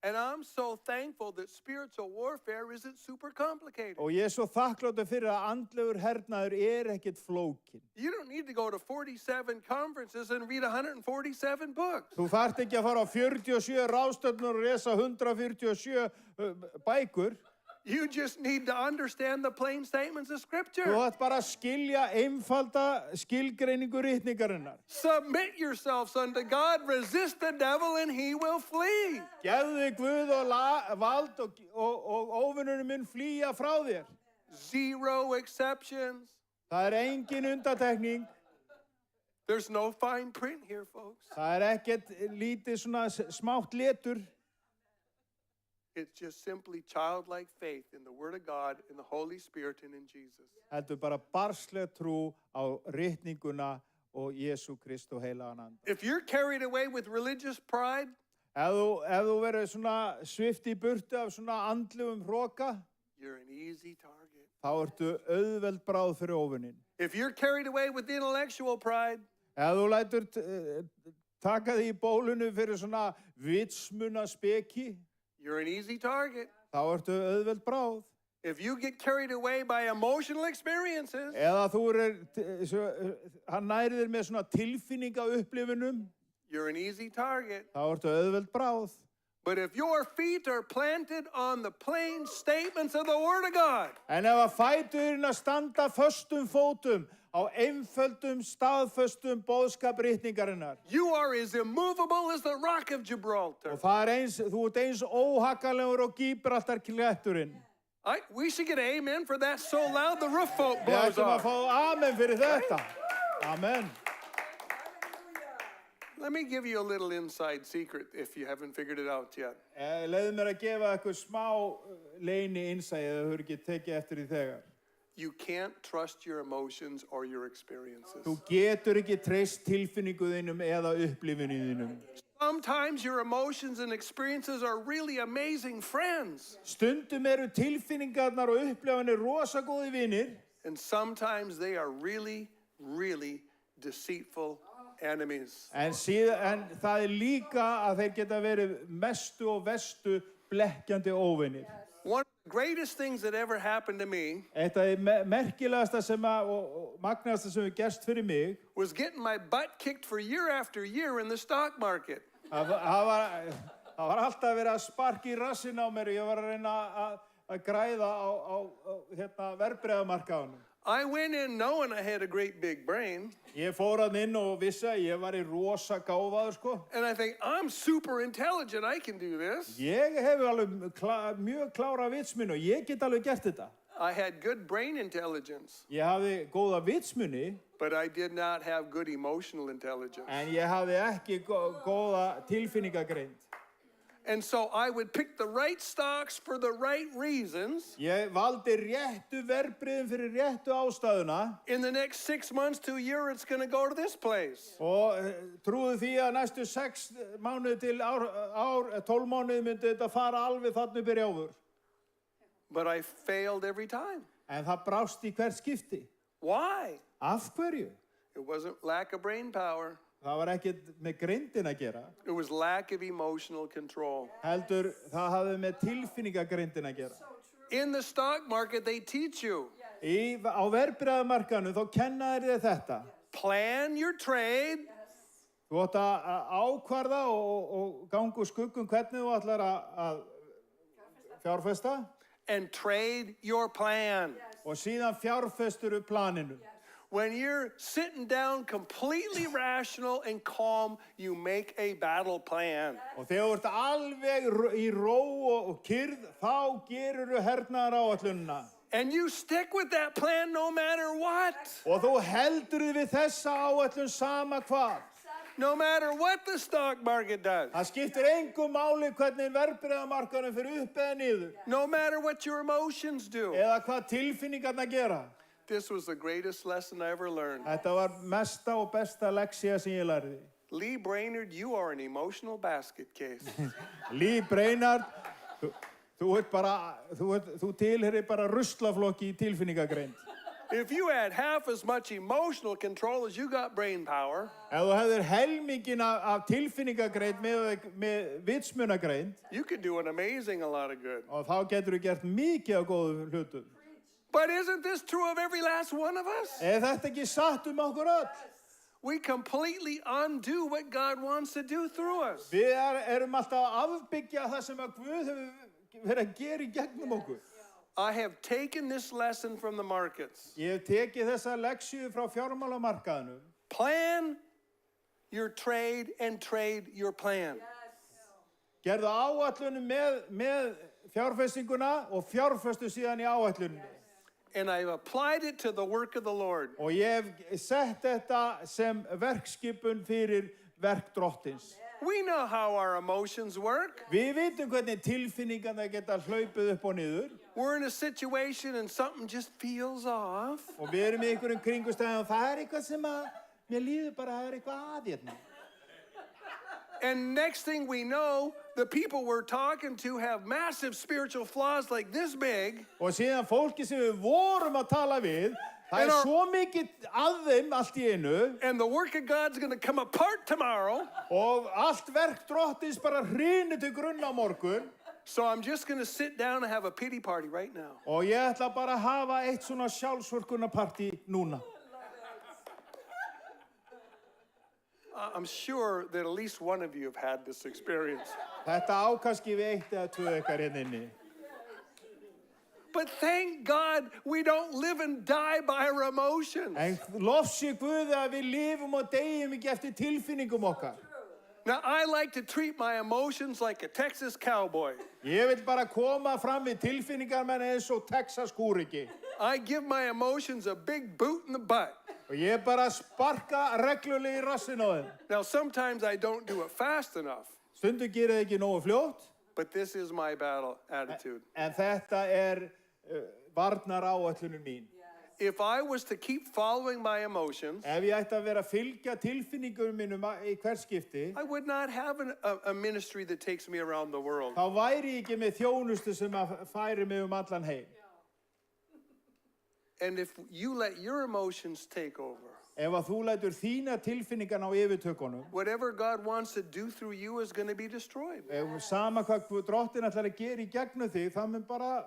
And I'm so thankful that spiritual warfare isn't super complicated. Og ég er svo þakkláttur fyrir að andlegur hernaður er ekkert flókin. You don't need to go to 47 conferences and read 147 books. Þú þarft ekki að fara á 47 ráðstefnur og lesa 147 bækur. You just need to understand the plain statements of Þú Scripture. ætti bara að skilja einfalda skilgreiningu ritningarinnar. Submit yourselves unto God, resist the devil, and he will flee. Gefðu þig Guð og vald og óvinnurinn mun flýja frá þér. Zero exceptions. Það er engin undantekning. There's no fine print here, folks. Það er ekkert lítið svona smátt letur. It's just simply childlike faith in the Word of God, in the Holy Spirit, and in Jesus. Heldur bara barsleg trú á ritninguna og Jesú Krist og heilagan anda. If you're carried away with religious pride, Ef þú verður svona svift í burtu af svona andlegum hroka, you're an easy target. þá ertu auðveld bráð fyrir óvinnin. If you're carried away with intellectual pride, Ef þú lætur taka því í bólunu fyrir svona vitsmuna speki, you're an easy target. þá ertu auðveld bráð. If you get carried away by emotional experiences, Eða hann næri þér með svona tilfinninga upplifunum, you're an easy target. þá ertu auðveld bráð. But if your feet are planted on the plain statements of the Word of God, En ef að fæturinn að standa föstum fótum á einföldum, staðföstum boðskap ritningarinnar. you are as immovable as the rock of Gibraltar. Og það er þú ert eins óhakkalegur og Gíbraltar kletturinn. We should get an amen for that so loud the roof folk Við blows ættum að off. fá amen fyrir þetta. Amen. Let me give you a little inside secret if you haven't figured it out yet. Leiðu mér að gefa eitthvað smá leyni innsæði eða þú hefur ekki tekið eftir því þegar. You can't trust your emotions or your experiences. Þú getur ekki treyst tilfinningu þínum eða upplifinu þínum. Sometimes your emotions and experiences are really amazing friends. Stundum eru tilfinningarnar og upplifanir rosa góði vinir. And sometimes they are really, really deceitful enemies. En það líka að þeir geta verið mestu og verstu blekkjandi óvinir. One of the greatest things that ever happened to me Eitt af því merkilegasta og magnaðasta sem hefur gerst fyrir mig was getting my butt kicked for year after year in the stock market. það var alltaf verið að sparka í rassinn á mér og ég var að reyna að græða á verðbréfamarkaðunum. I went in knowing I had a great big brain. Ég fór að inn og vissi að ég var í rosa gáfaður sko. And I think, I'm super intelligent, I can do this. Ég hef alveg mjög klára vitsmuni og ég get alveg gert þetta. I had good brain intelligence, Ég hafði góða vitsmuni but I did not have good emotional intelligence. en ég hafði ekki góða tilfinningagreind. And so I would pick the right stocks for the right reasons. Ég valdi réttu verðbréfin fyrir réttu ástæðuna In the next 6 months to a year, it's going to go to this place. og trúðu því að næstu 6 mánuði til 12 mánuði myndi þetta fara alveg þarna upp í rjáfur. But I failed every time. En það brást í hvert skipti. Why? Af hverju? It wasn't lack of brain power. Það var ekkert með greindin að gera. It was lack of emotional control. Heldur það hafði með tilfinningagreindin að gera. In the stock market, they teach you. Á verðbréfamarkaðnum þá kenna þér þetta. Plan your trade. Þú átt að ákvarða og ganga úr skuggum hvernig þú ætlar að fjárfesta. And trade your plan. Og síðan fjárfesturu planinu. When you're sitting down completely rational and calm, you make a battle plan. Og þegar þú ert alveg í ró og kyrrð, þá gerurðu hernaðaráætlunina. And you stick with that plan no matter what. Og þú heldur við þessa áætlun sama hvað. No matter what the stock market does. Það skiptir engu máli hvernig verðbréfamarkaðurinn fer upp eða niður. No matter what your emotions do. Eða hvað tilfinningarnar gera. This was the greatest lesson I ever learned. Þetta var mesta og besta leksía sem ég lærði. Lee Brainerd, you are an emotional basket case. Lee Brainerd, þú tilheyrir bara ruslaflokki í tilfinningagreind. If you had half as much emotional control as you got brain power, Ef þú hefðir helmingin af tilfinningagreind með vitsmunagreind, you could do an amazing a lot of good. og þá getur þú gert mikið af góðum hlutum. But isn't this true of every last one of us? Þetta ekki satt okkur öll? We completely undo what God wants to do through us. Við erum alltaf að afbyggja það sem að Guð hefur verið að gera í gegnum okkur. I have taken this lesson from the markets. Ég hef tekið þessa leksíu frá fjármálamarkaðinum. Plan your trade and trade your plan. Gerðu áætlunum með fjárfestinguna og fjárfestu síðan í áætlunum. And I've applied it to the work of the Lord. Og ég hef sett þetta sem verkskipun fyrir verk Drottins. We know how our emotions work. Við vitum hvernig tilfinningarnar geta hlaupið upp og niður. We're in a situation and something just feels off. Og við erum í einhverjum kringumstæðum og það eitthvað sem að mér líður bara að eitthvað að hérna. And next thing we know, the people we're talking to have massive spiritual flaws like this big. Og síðan fólki sem við vorum að tala við, það svo mikið að þeim allt í einu. And the work of God's going to come apart tomorrow. Og allt verk Drottins bara hrynur til grunna á morgun. So I'm just going to sit down and have a pity party right now. Og ég ætla bara að hafa eitt svona sjálfsvorkunarpartí núna. I'm sure that at least one of you have had this experience. Þetta á kannski við eitt eða tvö ykkar hérna inni. But thank God we don't live and die by our emotions. En lofsi Guði að við lifum og deyjum ekki eftir tilfinningum okkar. Now, I like to treat my emotions like a Texas cowboy. Ég vil bara koma fram við tilfinningar menn eins og Texas kúriki. I give my emotions a big boot in the butt. Og ég bara sparka reglulega í rassin á þeim. Now, sometimes I don't do it fast enough. Stundum gerir það ekki nógu fljótt. But this is my battle attitude. En þetta varnar áætlunum mín. If I was to keep following my emotions, ef ég ætti að vera að fylgja tilfinningunum mínum í hvert skipti, I would not have a ministry that takes me around the world. þá væri ég ekki með þjónustu sem að færi mig allan heim. And if you let your emotions take over, Ef að þú lætur þína tilfinningan á yfirtökunum, whatever God wants to do through you is going to be destroyed. ef sama hvað drottin ætlar að gera í gegnum þig, það mun bara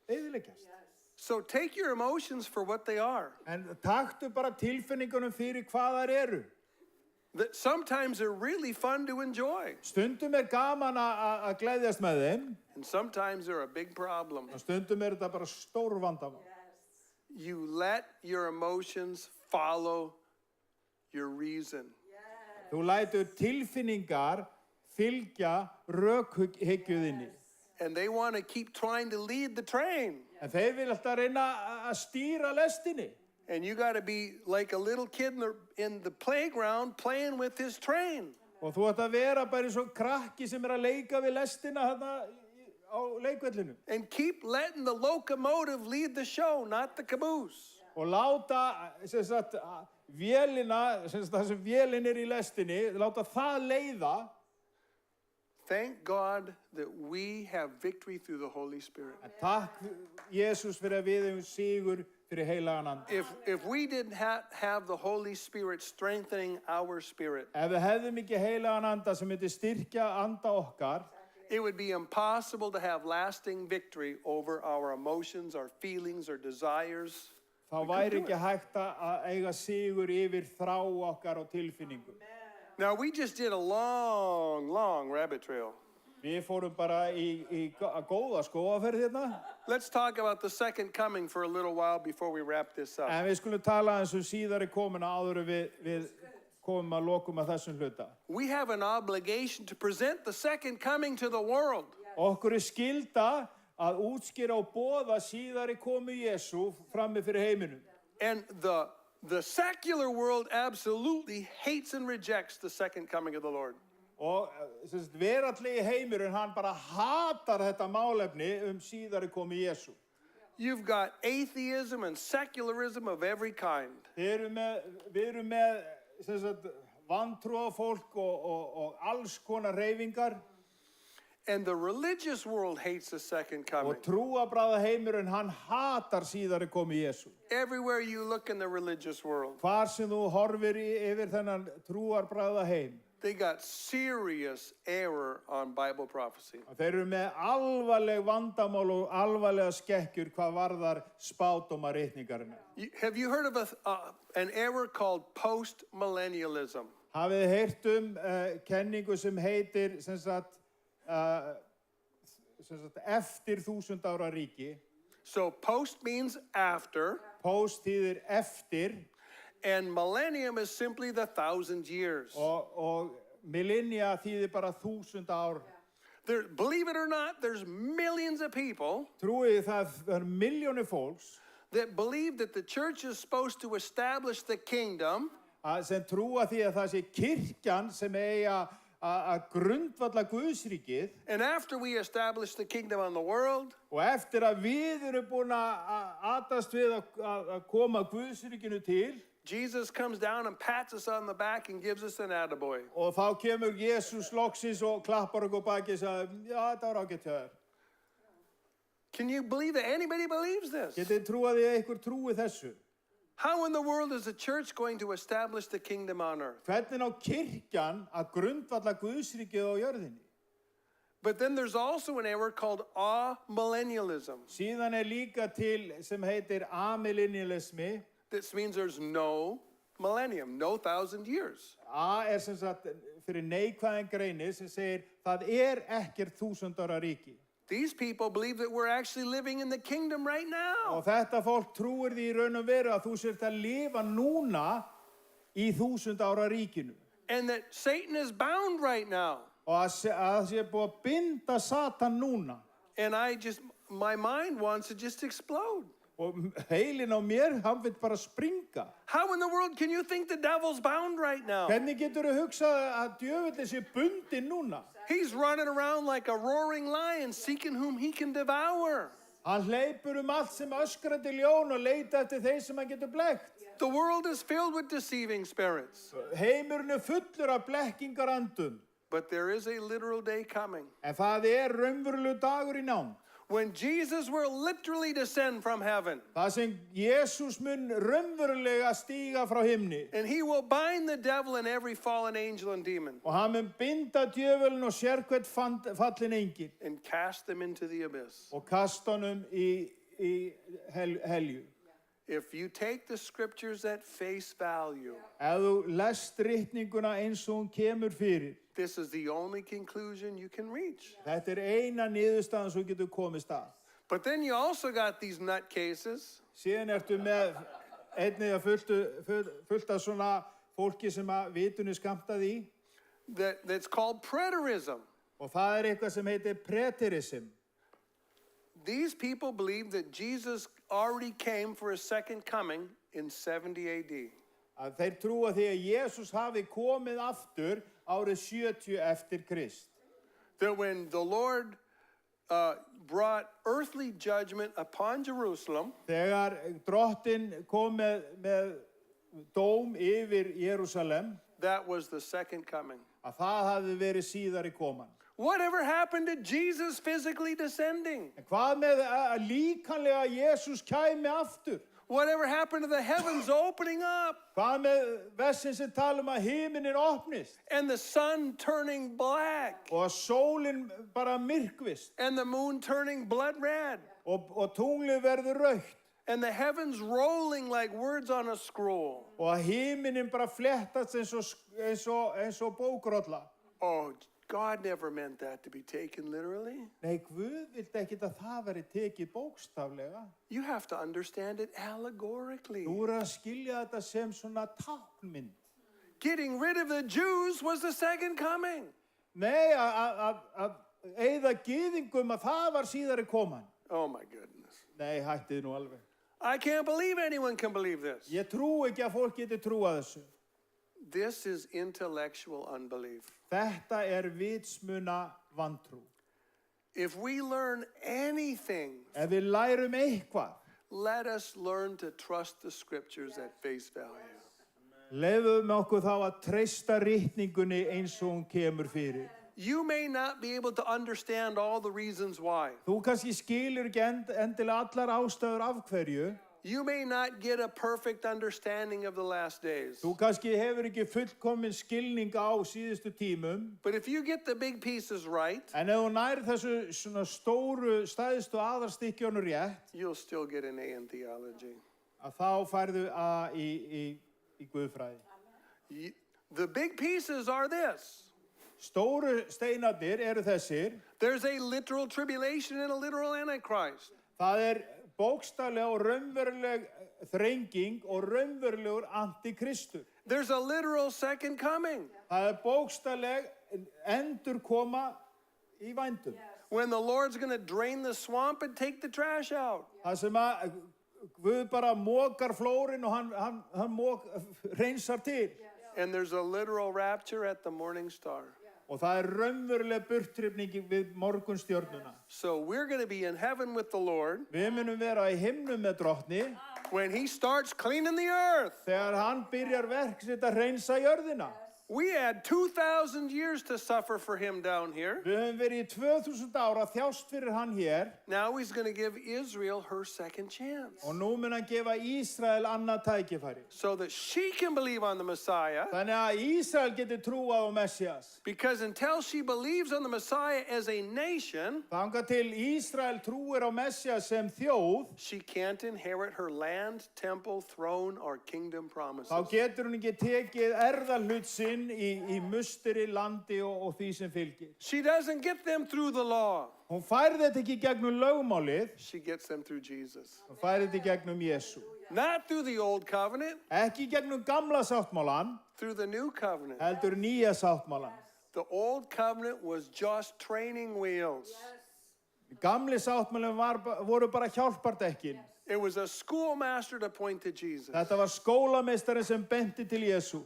eyðileggjast. So take your emotions for what they are. En taktu bara tilfinningunum fyrir hvað þær eru. That sometimes they're really fun to enjoy, Stundum gaman að gleðjast með þeim, and sometimes they're a big problem. og stundum þetta bara stór vandamál. You let your emotions follow your reason. Þú lætur tilfinningar fylgja rökhyggjunni. And they want to keep trying to lead the train. En þeir vil alltaf reyna að stýra lestinni. And you got to be like a little kid in the playground playing with his train. Og þú ætti að vera bara eins og krakki sem að leika við lestina þarna á leikvellinu. And keep letting the locomotive lead the show, not the caboose. Og láta, sem sagt, vélina, sem sagt, það sem vélin í lestinni, láta það leiða. Thank God that we have victory through the Holy Spirit. En takk, Jesús, fyrir að við hefum sigur fyrir heilagan anda. If we didn't have the Holy Spirit strengthening our spirit, Ef við hefðum ekki heilagan anda sem myndi styrkja anda okkar, it would be impossible to have lasting victory over our emotions, our feelings, our desires. þá væri ekki hægt að eiga sigur yfir þrá okkar og tilfinningum. Now, we just did a long rabbit trail. Við fórum bara í góða skógaferð hérna. Let's talk about the second coming for a little while before we wrap this up. En við skulum tala eins síðari komuna áður en við komum að lokum að þessum hluta. We have an obligation to present the second coming to the world. Okkur skylda að útskýra og boða síðari komu Jesú frammi fyrir heiminum. And the secular world absolutely hates and rejects the second coming of the Lord. Og veraldlegi heimurinn, hann bara hatar þetta málefni síðari komu Jesú. You've got atheism and secularism of every kind. Við erum með vantrúa fólk og alls konar hreyfingar. And the religious world hates the second coming. Og trúarbragða heimurinn, hann hatar síðari komu Jesú. Everywhere you look in the religious world, Hvar sem þú horfir yfir þennan trúarbragða heim, they got serious error on Bible prophecy. þeir eru með alvarleg vandamál og alvarlega skekkjur hvað varðar spádóma ritningarinnar. Have you heard of an error called post-millennialism? Hafið þið heyrt kenningu sem heitir eftir 1000 ára ríki. So post means after, Post þýðir eftir and millennium is simply the 1,000 years. og millennia þýðir bara 1000 ár. Believe it or not, there's millions of people Trúið það milljónir fólks that believe that the church is supposed to establish the kingdom, sem trúa því að það sé kirkjan sem eiga að grundvalla Guðsríkið, and after we establish the kingdom on the world, og eftir að við erum búin að atast við að koma Guðsríkinu til, Jesus comes down and pats us on the back and gives us an attaboy. og þá kemur Jesús loksins og klappar okkur baki og sagði, já, þetta var ágætt hjá þér. Can you believe that anybody believes this? Getið trúað því að einhver trúi þessu? How in the world is the church going to establish the kingdom on earth? Hvernig á kirkjan að grundvalla Guðsríkið á jörðinni? But then there's also an error called amillennialism. Síðan líka til sem heitir amillennialismi. This means there's no millennium, no 1,000 years. A sem sagt fyrir neikvæðan greini sem segir það ekkert 1000 ára ríki. These people believe that we're actually living in the kingdom right now. Og þetta fólk trúir því í raun og veru að þú sért að lifa núna í 1000 ára ríkinu. And that Satan is bound right now. Og að sé búið að binda Satan núna. And my mind wants to just explode. Og heilin á mér, hann vil bara springa. How in the world can you think the devil's bound right now? Hvernig getur þú hugsað að djöfullinn sé bundinn núna? He's running around like a roaring lion seeking whom he can devour. Hann hleypur allt sem öskrandi ljón og leita eftir þeir sem hann getur blekkt. The world is filled with deceiving spirits. Heimurinn fullur af blekkingarandum. But there is a literal day coming En það raunverulegur dagur í nánd. when Jesus will literally descend from heaven. Það sem Jesús mun raunverulega stíga frá himni. And he will bind the devil and every fallen angel and demon Og hann mun binda djöfulinn og sérhvert fallin engil. and cast them into the abyss. Og kasta honum í helju. If you take the scriptures at face value, Ef þú lest ritninguna eins og hún kemur fyrir. this is the only conclusion you can reach. Þetta eina niðurstaðan sem þú getur komist að. But then you also got these nutcases Síðan ertu með einnig að fullt af svona fólki sem að vitunni skamtað í. that's called preterism. Og það eitthvað sem heitir preterism. These people believe that Jesus already came for his second coming in 70 AD. Að þeir trúa því að Jesús hafi komið aftur árið 70 eftir Krist. That when the Lord brought earthly judgment upon Jerusalem, Þegar drottinn kom með dóm yfir Jerúsalem, that was the second coming. að það hafi verið síðari koman. Whatever happened to Jesus physically descending? En hvað með að líkanlega Jesús kæmi aftur? Whatever happened to the heavens opening up Hvað með versin sem tala að himinin opnist and the sun turning black og að sólin bara myrkvist and the moon turning blood red og tunglið verður rautt and the heavens rolling like words on a scroll? og að himinin bara flettast eins og bókrolla? Oh, God never meant that to be taken literally. Nei, Guð vildi ekkert að það veri tekið bókstaflega. You have to understand it allegorically. Þú að skilja þetta sem svona táknmynd. Getting rid of the Jews was the second coming. Nei, að eyða gyðingum að það var síðari koman. Oh my goodness. Nei, hættið nú alveg. I can't believe anyone can believe this. Ég trú ekki að fólk geti trúað þessu. This is intellectual unbelief. Þetta vitsmuna vantrú. If we learn anything, Ef við lærum eitthvað, let us learn to trust the scriptures at face value. leyfum okkur þá að treysta ritningunni eins og hún kemur fyrir. You may not be able to understand all the reasons why. Þú kannski skilur ekki endilega allar ástæður af hverju. You may not get a perfect understanding of the last days. Þú kannski hefur ekki fullkomin skilning á síðustu tímum. But if you get the big pieces right, En ef þú nær þessu svona stóru stæðstu aðalstykkjónu rétt, you'll still get an A in theology. að þá færðu A í guðfræði. The big pieces are this. Stóru steinarnir þessir. There's a literal tribulation and a literal antichrist. Það bókstaflega og raunveruleg þrenging og raunverulegur antikristur. There's a literal second coming. Það bókstafleg endurkoma í vændum. When the Lord's going to drain the swamp and take the trash out. Það sem að Guð bara mokar flórin og hann reynsar til. And there's a literal rapture at the morning star. Og það raunveruleg burttrifning við morgunstjörnuna. So we're going to be in heaven with the Lord. Við munum vera í himnum með drottni. When he starts cleaning the earth. Þegar hann byrjar verk sitt að reynsa jörðina. We had 2,000 years to suffer for him down here. Við höfum verið í 2000 ára þjást fyrir hann hér. Now he's going to give Israel her second chance. Og nú mun hann gefa Ísrael annað tækifæri. So that she can believe on the Messiah. Þannig að Ísrael geti trúað á Messias. Because until she believes on the Messiah as a nation, Þangað til Ísrael trúir á Messias sem þjóð, she can't inherit her land, temple, throne, or kingdom promises. þá getur hún ekki tekið erðahlut sinn í musteri, landi og því sem fylgir. She doesn't get them through the law. Hún fær þetta ekki í gegnum lögmálið, She gets them through Jesus. hún fær þetta í gegnum Jesú. Not through the old covenant, Ekki í gegnum gamla sáttmálan, through the new covenant. heldur nýja sáttmálan. The old covenant was just training wheels. Gamli sáttmálinn voru bara hjálpardekkin. It was a schoolmaster to point to Jesus. Þetta var skólameistarinn sem benti til Jesú.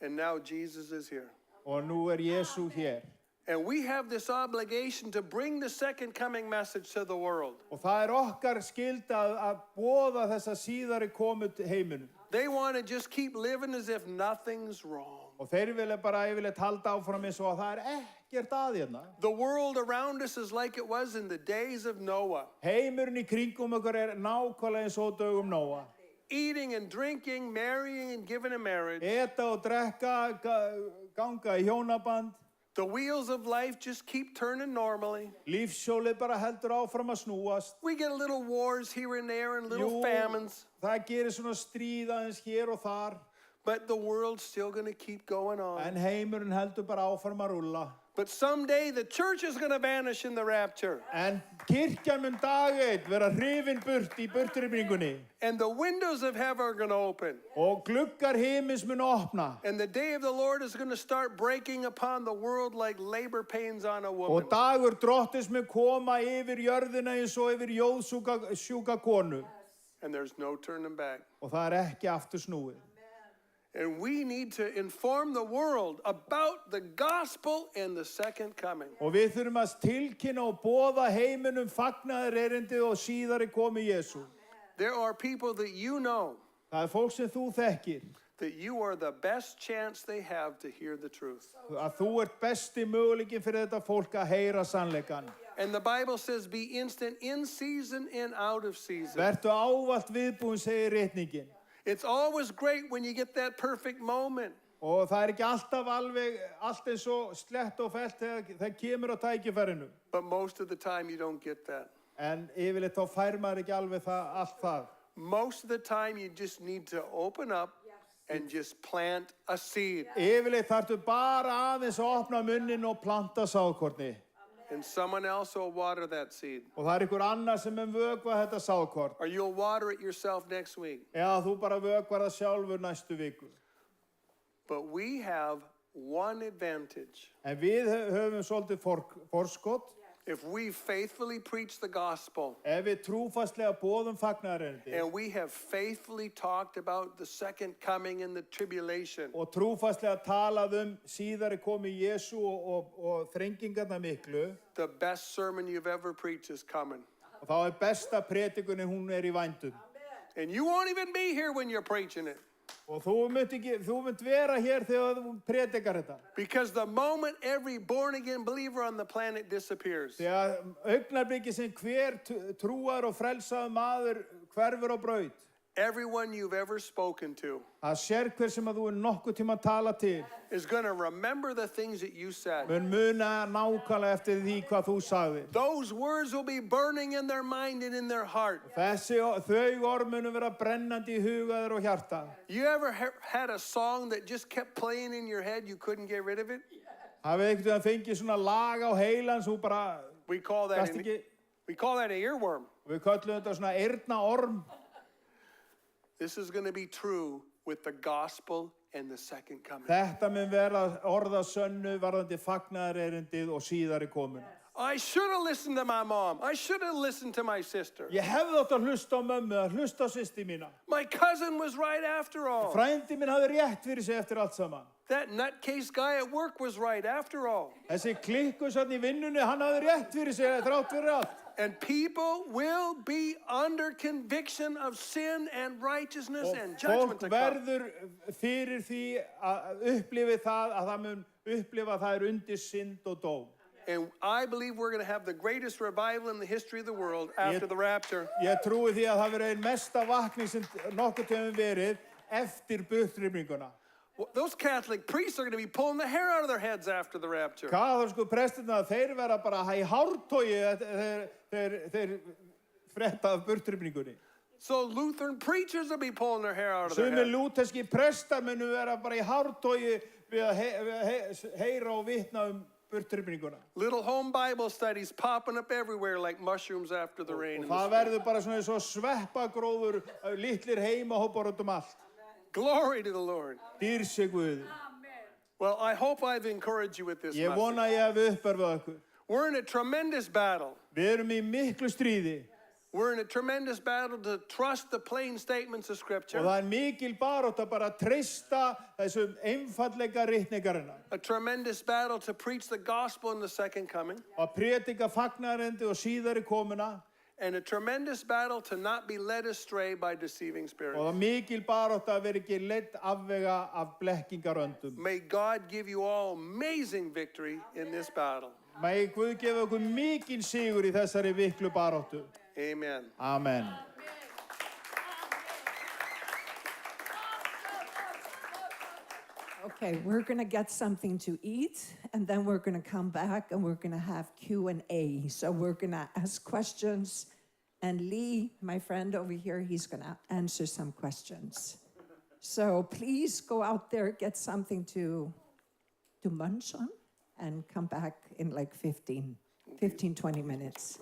And now Jesus is here. Og nú Jesú hér. And we have this obligation to bring the second coming message to the world. Og það okkar skylda að boða þessa síðari komu til heiminum. They want to just keep living as if nothing's wrong. Og þeir vilja bara yfirleitt halda áfram eins og það ekkert að hérna. The world around us is like it was in the days of Noah. Heimurinn í kringum okkur nákvæmlega eins og á dögum Nóa. Eating and drinking, marrying and giving in marriage. Eta og drekka, ganga í hjónaband. The wheels of life just keep turning normally. Lífshjólið bara heldur áfram að snúast. We get little wars here and there and little famines. Það gerir svona stríð aðeins hér og þar. But the world's still going to keep going on. En heimurinn heldur bara áfram að rúlla. But someday the church is going to vanish in the rapture. En kirkjan mun dag eitt vera hrifin burt í burtrýmingunni. And the windows of heaven are going to open. Og gluggar himins mun opna. And the day of the Lord is going to start breaking upon the world like labor pains on a woman. Og dagur drottins mun koma yfir jörðina eins og yfir jóðsjúka konu. And there's no turning back. Og það ekki aftur snúið. And we need to inform the world about the gospel and the second coming. Og við þurfum að tilkynna og boða heiminum fagnaðar erindið og síðari komu Jesú. There are people that you know Það fólk sem þú þekkir. that you are the best chance they have to hear the truth. Að þú ert besti möguleikin fyrir þetta fólk að heyra sannleikan. And the Bible says be instant in season and out of season. Vertu ávallt viðbúin, segir ritningin. It's always great when you get that perfect moment. Og það ekki alltaf alveg, allt eins og slett og fellt þegar það kemur á tækifærinu. But most of the time you don't get that. En yfirleitt þá fær maður ekki alveg allt það. Most of the time you just need to open up and just plant a seed. Yfirleitt þarftu bara aðeins að opna munnin og planta sáðkorni. And someone else will water that seed. Og það einhver annar sem vökva þetta sáðkorn. Or you'll water it yourself next week. Eða þú bara vökvar það sjálfur næstu viku. But we have one advantage. En við höfum svolítið forskot. If we faithfully preach the gospel Ef við trúfastlega boðum fagnaðarerindi and we have faithfully talked about the second coming and the tribulation, og trúfastlega talað síðari komu Jesú og þrengingarna miklu, the best sermon you've ever preached is coming. og þá besta predikunin, hún í vændum. And you won't even be here when you're preaching it. Og þú munt vera hér þegar þú predikar þetta. Because the moment every born-again believer on the planet disappears, Þegar augnablikið sem hver trúar og frelsaður maður hverfur á braut, everyone you've ever spoken to að sér hver sem að þú nokkuð tíma tala til, is going to remember the things that you said. mun muna nákvæmlega eftir því hvað þú sagðir. Those words will be burning in their mind and in their heart. Þau orð munu vera brennandi í huga þér og hjarta. You ever had a song that just kept playing in your head, you couldn't get rid of it? Hafið einhvern veginn fengið svona lag á heilan svo bara We call that gast ekki, an earworm. við köllum þetta svona eyrnaorm. This is going to be true with the gospel and the second coming. Þetta mun vera orða sönnu varðandi fagnaðarerindið og síðari komuna. I should have listened to my mom. I should have listened to my sister. Ég hefði átt að hlusta á mömmu, að hlusta á systur mína. My cousin was right after all. Frændi minn hafði rétt fyrir sig eftir allt saman. That nutcase guy at work was right after all. Þessi klikkus hann í vinnunni, hann hafði rétt fyrir sig þrátt fyrir allt. And people will be under conviction of sin and righteousness and judgment to Fólk come. verður fyrir því að upplifi það, að það mun upplifa að það undir synd og dóm. And I believe we're going to have the greatest revival in the history of the world after the rapture. Ég trúi því að það verður ein mesta vakning sem nokkuð hefur verið eftir burtrýminguna. Well, those Catholic priests are going to be pulling the hair out of their heads after the rapture. Kaþólsku prestirna, þeir verða bara í hártogi þeir frétta af burtrýmingunni. So Lutheran preachers will be pulling their hair out of their Sumir head. lúterski prestar munu vera bara í hártogi við að heyra og vitna burtrýminguna. Little home Bible studies popping up everywhere like mushrooms after the rain. Og það verður bara svona svo sveppagróður, litlir heimahópar út allt. Glory to the Lord. Dýr sig Guði. Well, I hope I've encouraged you with this Ég message. vona að ég hef uppörfað okkur. We're in a tremendous battle. Við erum í miklu stríði. We're in a tremendous battle to trust the plain statements of Og Scripture, það er mikil barátta bara að treysta þessum einfallega ritningarinnar. a tremendous battle to preach the gospel in the second coming, Og að predika fagnarindi og síðari komuna. and a tremendous battle to not be led astray by deceiving Og spirits. það er mikil barátta að vera ekki leidd afvega af blekkingaröndum. May God give you all amazing victory in this battle. Megi Guð gefa okkur mikinn sigur í þessari viklu baráttu. Amen. Amen. Okay, we're going to get something to eat, and then we're going to come back and we're going to have Q&A. So we're going to ask questions, and Lee, my friend over here, he's going to answer some questions. So please go out there, get something to munch on, and come back in like 20 minutes.